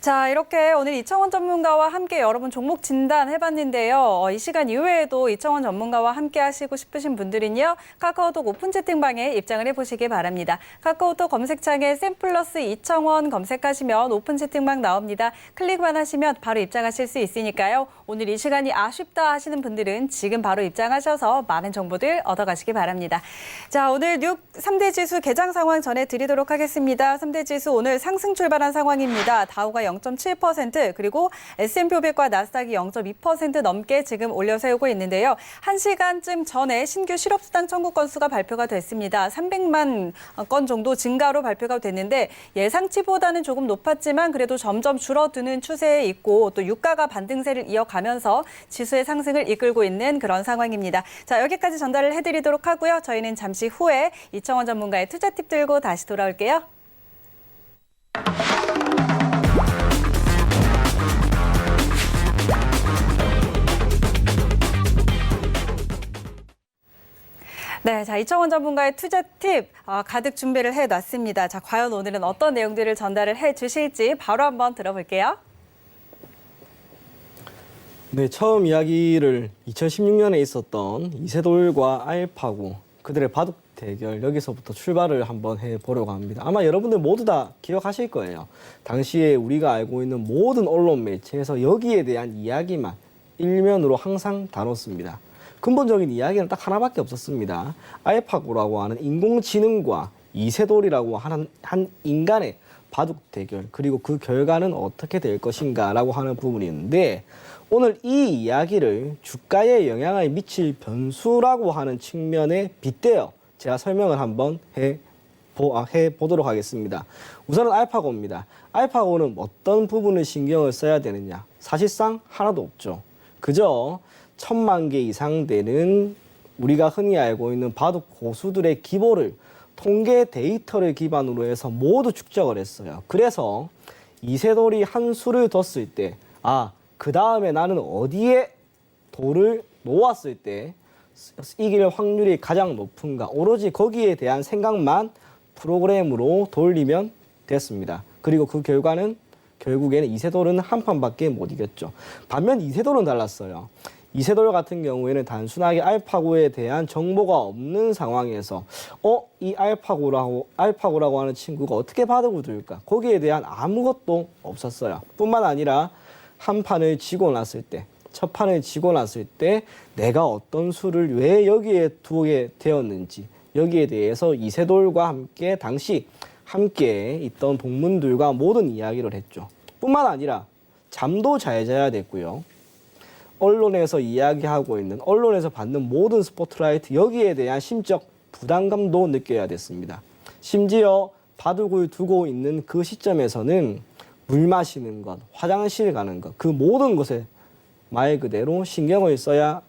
자, 이렇게 오늘 이청원 전문가와 함께 여러분 종목 진단해봤는데요. 이 시간 이외에도 이청원 전문가와 함께 하시고 싶으신 분들은요. 카카오톡 오픈 채팅방에 입장을 해보시기 바랍니다. 카카오톡 검색창에 샘플러스 이청원 검색하시면 오픈 채팅방 나옵니다. 클릭만 하시면 바로 입장하실 수 있으니까요. 오늘 이 시간이 아쉽다 하시는 분들은 지금 바로 입장하셔서 많은 정보들 얻어가시기 바랍니다. 자, 오늘 3대 지수 개장 상황 전해드리도록 하겠습니다. 3대 지수 오늘 상승 출발한 상황입니다. 다우가 0.7% 그리고 S&P 500과 나스닥이 0.2% 넘게 지금 올려세우고 있는데요. 1시간쯤 전에 신규 실업수당 청구 건수가 발표가 됐습니다. 300만 건 정도 증가로 발표가 됐는데 예상치보다는 조금 높았지만 그래도 점점 줄어드는 추세에 있고 또 유가가 반등세를 이어가면서 지수의 상승을 이끌고 있는 그런 상황입니다. 자, 여기까지 전달을 해드리도록 하고요. 저희는 잠시 후에 이청원 전문가의 투자 팁 들고 다시 돌아올게요. 네, 자, 이청원 전문가의 투자 팁 가득 준비를 해놨습니다. 자, 과연 오늘은 어떤 내용들을 전달을 해주실지 바로 한번 들어볼게요. 네, 처음 이야기를 2016년에 있었던 이세돌과 알파고 그들의 바둑 대결 여기서부터 출발을 한번 해보려고 합니다. 아마 여러분들 모두 다 기억하실 거예요. 당시에 우리가 알고 있는 모든 언론 매체에서 여기에 대한 이야기만 일면으로 항상 다뤘습니다. 근본적인 이야기는 딱 하나밖에 없었습니다. 알파고라고 하는 인공지능과 이세돌이라고 하는 한 인간의 바둑 대결 그리고 그 결과는 어떻게 될 것인가라고 하는 부분이었는데 오늘 이 이야기를 주가에 영향을 미칠 변수라고 하는 측면에 빗대어 제가 설명을 한번 해보도록 하겠습니다. 우선은 알파고입니다. 알파고는 어떤 부분을 신경을 써야 되느냐? 사실상 하나도 없죠. 그저 1000만 개 이상 되는 우리가 흔히 알고 있는 바둑 고수들의 기보를 통계 데이터를 기반으로 해서 모두 축적을 했어요. 그래서 이세돌이 한 수를 뒀을 때, 그 다음에 나는 어디에 돌을 놓았을 때 이길 확률이 가장 높은가, 오로지 거기에 대한 생각만 프로그램으로 돌리면 됐습니다. 그리고 그 결과는 결국에는 이세돌은 한 판밖에 못 이겼죠. 반면 이세돌은 달랐어요. 이세돌 같은 경우에는 단순하게 알파고에 대한 정보가 없는 상황에서 이 알파고라고 하는 친구가 어떻게 바둑을 둘까? 거기에 대한 아무것도 없었어요. 뿐만 아니라 한 판을 지고 났을 때, 첫 판을 지고 났을 때 내가 어떤 수를 왜 여기에 두게 되었는지, 여기에 대해서 이세돌과 함께 당시 함께 있던 동문들과 모든 이야기를 했죠. 뿐만 아니라 잠도 잘 자야 됐고요. 언론에서 이야기하고 있는, 언론에서 받는 모든 스포트라이트, 여기에 대한 심적 부담감도 느껴야 됐습니다. 심지어 바둑을 두고 있는 그 시점에서는 물 마시는 것, 화장실 가는 것, 그 모든 것에 말 그대로 신경을 써야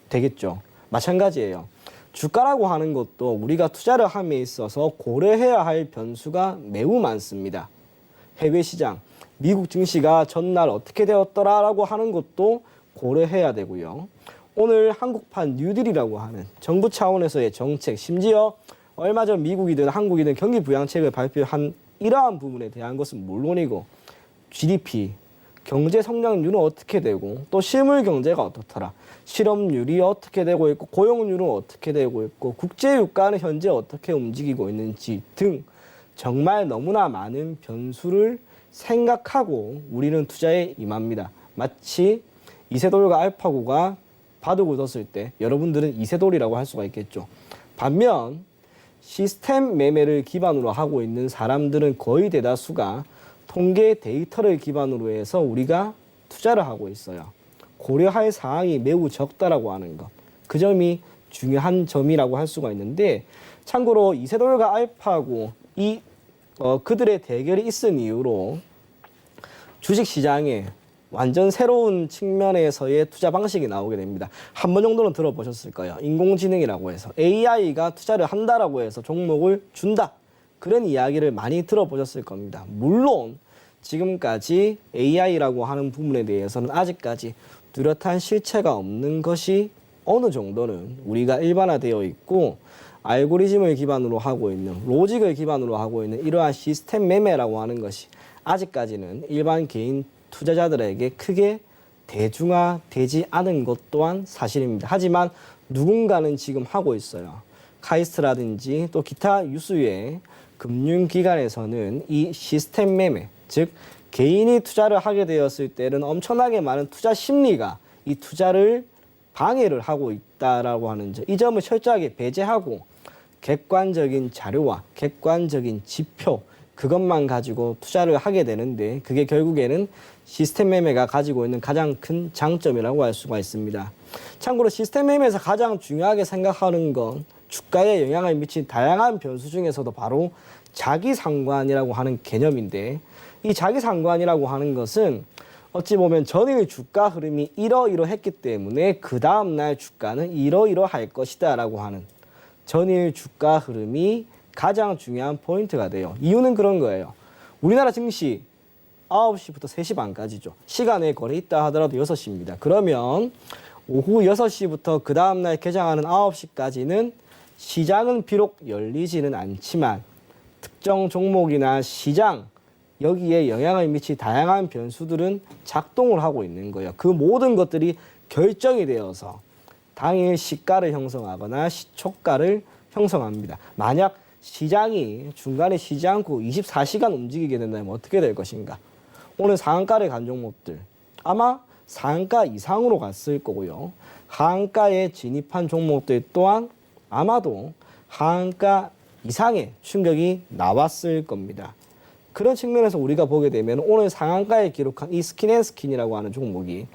되겠죠. 마찬가지예요. 주가라고 하는 것도 우리가 투자를 함에 있어서 고려해야 할 변수가 매우 많습니다. 해외 시장, 미국 증시가 전날 어떻게 되었더라라고 하는 것도 고려해야 되고요. 오늘 한국판 뉴딜이라고 하는 정부 차원에서의 정책, 심지어 얼마 전 미국이든 한국이든 경기 부양책을 발표한 이러한 부분에 대한 것은 물론이고, GDP, 경제 성장률은 어떻게 되고, 또 실물 경제가 어떻더라, 실업률이 어떻게 되고 있고, 고용률은 어떻게 되고 있고, 국제 유가는 현재 어떻게 움직이고 있는지 등 정말 너무나 많은 변수를 생각하고 우리는 투자에 임합니다. 마치 이세돌과 알파고가 바둑을 뒀을 때 여러분들은 이세돌이라고 할 수가 있겠죠. 반면 시스템 매매를 기반으로 하고 있는 사람들은 거의 대다수가 통계 데이터를 기반으로 해서 우리가 투자를 하고 있어요. 고려할 사항이 매우 적다라고 하는 것, 그 점이 중요한 점이라고 할 수가 있는데, 참고로 이세돌과 알파고 그들의 대결이 있은 이유로 주식시장에 완전 새로운 측면에서의 투자 방식이 나오게 됩니다. 한 번 정도는 들어보셨을 거예요. 인공지능이라고 해서 AI가 투자를 한다라고 해서 종목을 준다, 그런 이야기를 많이 들어보셨을 겁니다. 물론 지금까지 AI라고 하는 부분에 대해서는 아직까지 뚜렷한 실체가 없는 것이 어느 정도는 우리가 일반화되어 있고, 알고리즘을 기반으로 하고 있는, 로직을 기반으로 하고 있는 이러한 시스템 매매라고 하는 것이 아직까지는 일반 개인 투자자들에게 크게 대중화되지 않은 것 또한 사실입니다. 하지만 누군가는 지금 하고 있어요. 카이스트라든지 또 기타 유수의 금융기관에서는 이 시스템 매매, 즉 개인이 투자를 하게 되었을 때는 엄청나게 많은 투자 심리가 이 투자를 방해를 하고 있다라고 하는 점, 이 점을 철저하게 배제하고 객관적인 자료와 객관적인 지표, 그것만 가지고 투자를 하게 되는데, 그게 결국에는 시스템 매매가 가지고 있는 가장 큰 장점이라고 할 수가 있습니다. 참고로 시스템 매매에서 가장 중요하게 생각하는 건 주가에 영향을 미친 다양한 변수 중에서도 바로 자기상관이라고 하는 개념인데, 이 자기상관이라고 하는 것은 어찌 보면 전일 주가 흐름이 이러이러했기 때문에 그 다음날 주가는 이러이러할 것이다 라고 하는 전일 주가 흐름이 가장 중요한 포인트가 돼요. 이유는 그런 거예요. 우리나라 증시 9시부터 3시 반까지죠. 시간에 거래 있다 하더라도 6시입니다. 그러면 오후 6시부터 그 다음날 개장하는 9시까지는 시장은 비록 열리지는 않지만 특정 종목이나 시장, 여기에 영향을 미칠 다양한 변수들은 작동을 하고 있는 거예요. 그 모든 것들이 결정이 되어서 당일 시가를 형성하거나 시초가를 형성합니다. 만약 시장이 중간에 쉬지 않고 24시간 움직이게 된다면 어떻게 될 것인가? 오늘 상한가를 간 종목들 아마 상한가 이상으로 갔을 거고요. 하한가에 진입한 종목들 또한 아마도 하한가 이상의 충격이 나왔을 겁니다. 그런 측면에서 우리가 보게 되면 오늘 상한가에 기록한 이 스킨앤스킨이라고 하는 종목이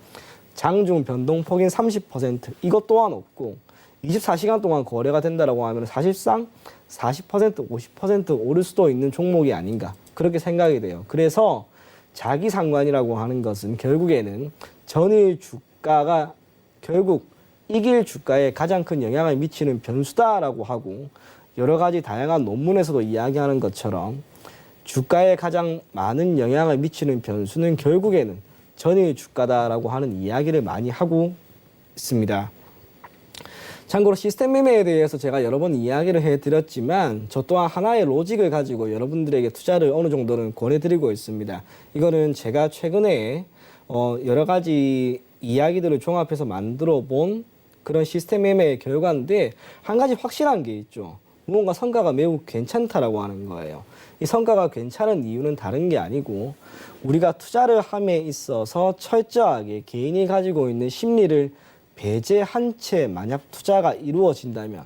장중 변동폭인 30% 이것 또한 없고 24시간 동안 거래가 된다라고 하면 사실상 40%, 50% 오를 수도 있는 종목이 아닌가, 그렇게 생각이 돼요. 그래서 자기상관이라고 하는 것은 결국에는 전일 주가가 결국 이길 주가에 가장 큰 영향을 미치는 변수다라고 하고, 여러 가지 다양한 논문에서도 이야기하는 것처럼 주가에 가장 많은 영향을 미치는 변수는 결국에는 전일 주가다라고 하는 이야기를 많이 하고 있습니다. 참고로 시스템 매매에 대해서 제가 여러 번 이야기를 해드렸지만 저 또한 하나의 로직을 가지고 여러분들에게 투자를 어느 정도는 권해드리고 있습니다. 이거는 제가 최근에 여러 가지 이야기들을 종합해서 만들어 본 그런 시스템 매매의 결과인데 한 가지 확실한 게 있죠. 무언가 성과가 매우 괜찮다라고 하는 거예요. 이 성과가 괜찮은 이유는 다른 게 아니고 우리가 투자를 함에 있어서 철저하게 개인이 가지고 있는 심리를 배제한 채 만약 투자가 이루어진다면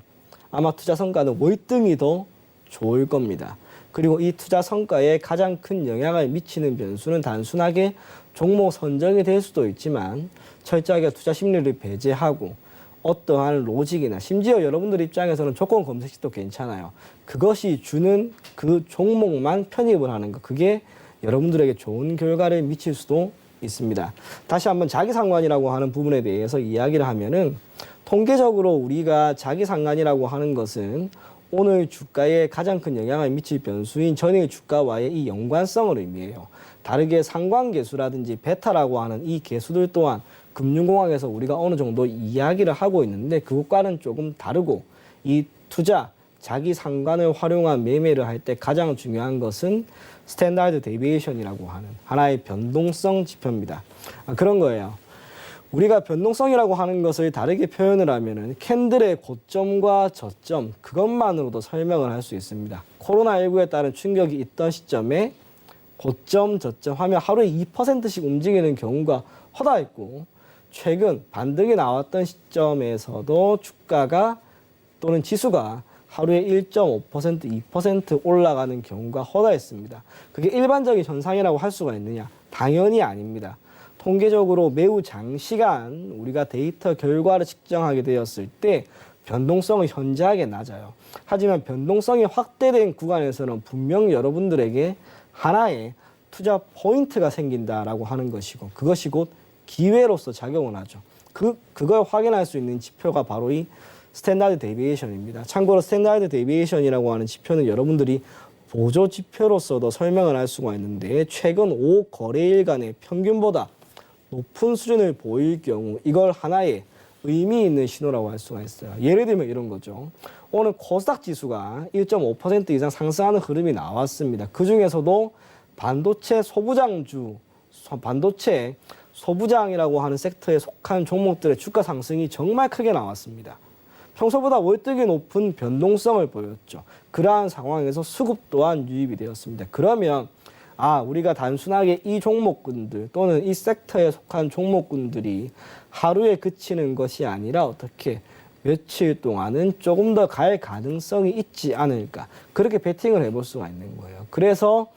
아마 투자 성과는 월등히 더 좋을 겁니다. 그리고 이 투자 성과에 가장 큰 영향을 미치는 변수는 단순하게 종목 선정이 될 수도 있지만 철저하게 투자 심리를 배제하고 어떠한 로직이나 심지어 여러분들 입장에서는 조건 검색식도 괜찮아요. 그것이 주는 그 종목만 편입을 하는 것. 그게 여러분들에게 좋은 결과를 미칠 수도 있습니다. 다시 한번 자기상관이라고 하는 부분에 대해서 이야기를 하면은 통계적으로 우리가 자기상관이라고 하는 것은 오늘 주가에 가장 큰 영향을 미칠 변수인 전일 주가와의 이 연관성을 의미해요. 다르게 상관계수라든지 베타라고 하는 이 계수들 또한 금융공학에서 우리가 어느 정도 이야기를 하고 있는데 그것과는 조금 다르고 이 투자, 자기 상관을 활용한 매매를 할 때 가장 중요한 것은 스탠다드 데비에이션이라고 하는 하나의 변동성 지표입니다. 그런 거예요. 우리가 변동성이라고 하는 것을 다르게 표현을 하면은 캔들의 고점과 저점 그것만으로도 설명을 할 수 있습니다. 코로나19에 따른 충격이 있던 시점에 고점, 저점 하면 하루에 2%씩 움직이는 경우가 허다했고 최근 반등이 나왔던 시점에서도 주가가 또는 지수가 하루에 1.5%, 2% 올라가는 경우가 허다했습니다. 그게 일반적인 현상이라고 할 수가 있느냐? 당연히 아닙니다. 통계적으로 매우 장시간 우리가 데이터 결과를 측정하게 되었을 때 변동성은 현저하게 낮아요. 하지만 변동성이 확대된 구간에서는 분명 여러분들에게 하나의 투자 포인트가 생긴다라고 하는 것이고 그것이 곧 기회로서 작용을 하죠. 그걸 확인할 수 있는 지표가 바로 이 스탠다드 데비에이션입니다. 참고로 스탠다드 데비에이션이라고 하는 지표는 여러분들이 보조 지표로서도 설명을 할 수가 있는데 최근 5거래일간의 평균보다 높은 수준을 보일 경우 이걸 하나의 의미 있는 신호라고 할 수가 있어요. 예를 들면 이런 거죠. 오늘 코스닥 지수가 1.5% 이상 상승하는 흐름이 나왔습니다. 그중에서도 반도체 소부장이라고 하는 섹터에 속한 종목들의 주가 상승이 정말 크게 나왔습니다. 평소보다 월등히 높은 변동성을 보였죠. 그러한 상황에서 수급 또한 유입이 되었습니다. 그러면 우리가 단순하게 이 종목군들 또는 이 섹터에 속한 종목군들이 하루에 그치는 것이 아니라 어떻게 며칠 동안은 조금 더 갈 가능성이 있지 않을까 그렇게 베팅을 해볼 수가 있는 거예요. 그래서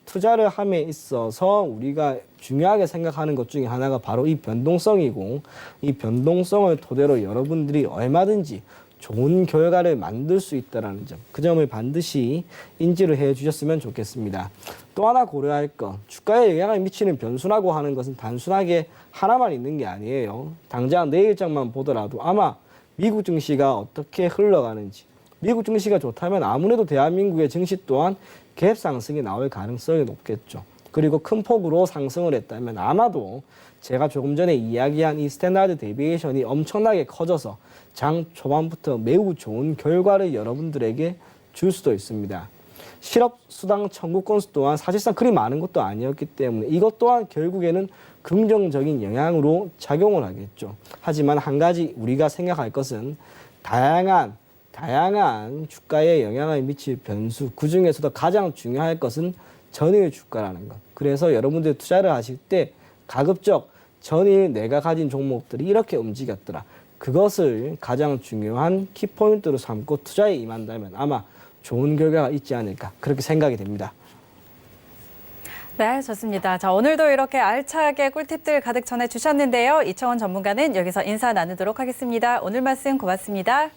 투자를 함에 있어서 우리가 중요하게 생각하는 것 중에 하나가 바로 이 변동성이고 이 변동성을 토대로 여러분들이 얼마든지 좋은 결과를 만들 수 있다는 점, 그 점을 반드시 인지를 해 주셨으면 좋겠습니다. 또 하나 고려할 것, 주가에 영향을 미치는 변수라고 하는 것은 단순하게 하나만 있는 게 아니에요. 당장 내일장만 보더라도 아마 미국 증시가 어떻게 흘러가는지, 미국 증시가 좋다면 아무래도 대한민국의 증시 또한 갭 상승이 나올 가능성이 높겠죠. 그리고 큰 폭으로 상승을 했다면 아마도 제가 조금 전에 이야기한 이 스탠다드 데비에이션이 엄청나게 커져서 장 초반부터 매우 좋은 결과를 여러분들에게 줄 수도 있습니다. 실업수당 청구 건수 또한 사실상 그리 많은 것도 아니었기 때문에 이것 또한 결국에는 긍정적인 영향으로 작용을 하겠죠. 하지만 한 가지 우리가 생각할 것은 다양한 주가에 영향을 미칠 변수, 그중에서도 가장 중요할 것은 전일 주가라는 것. 그래서 여러분들 투자를 하실 때 가급적 전일 내가 가진 종목들이 이렇게 움직였더라. 그것을 가장 중요한 키포인트로 삼고 투자에 임한다면 아마 좋은 결과가 있지 않을까 그렇게 생각이 됩니다. 네, 좋습니다. 자, 오늘도 이렇게 알차게 꿀팁들 가득 전해주셨는데요. 이청원 전문가는 여기서 인사 나누도록 하겠습니다. 오늘 말씀 고맙습니다.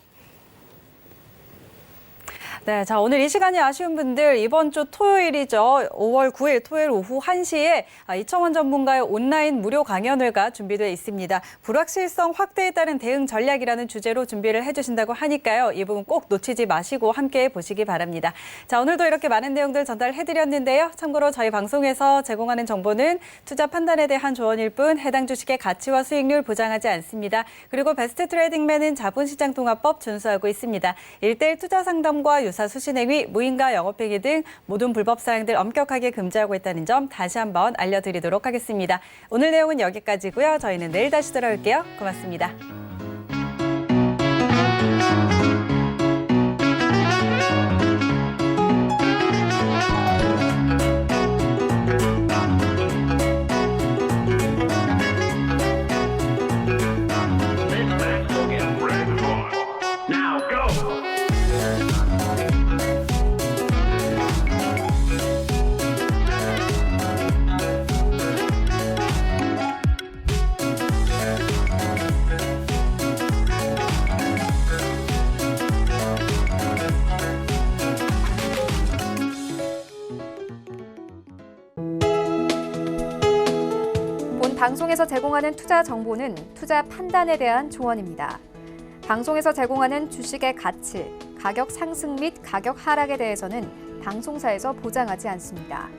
네, 자, 오늘 이 시간이 아쉬운 분들 이번 주 토요일이죠. 5월 9일 토요일 오후 1시에 이청원 전문가의 온라인 무료 강연회가 준비되어 있습니다. 불확실성 확대에 따른 대응 전략이라는 주제로 준비를 해주신다고 하니까요. 이 부분 꼭 놓치지 마시고 함께 보시기 바랍니다. 자, 오늘도 이렇게 많은 내용들 전달해드렸는데요. 참고로 저희 방송에서 제공하는 정보는 투자 판단에 대한 조언일 뿐 해당 주식의 가치와 수익률 보장하지 않습니다. 그리고 베스트 트레이딩맨은 자본시장 통합법 준수하고 있습니다. 1:1 투자 상담과 유사 수신행위, 무인가 영업행위 등 모든 불법 사항들 엄격하게 금지하고 있다는 점 다시 한번 알려드리도록 하겠습니다. 오늘 내용은 여기까지고요. 저희는 내일 다시 돌아올게요. 고맙습니다. 본 방송에서 제공하는 투자 정보는 투자 판단에 대한 조언입니다. 방송에서 제공하는 주식의 가치, 가격 상승 및 가격 하락에 대해서는 방송사에서 보장하지 않습니다.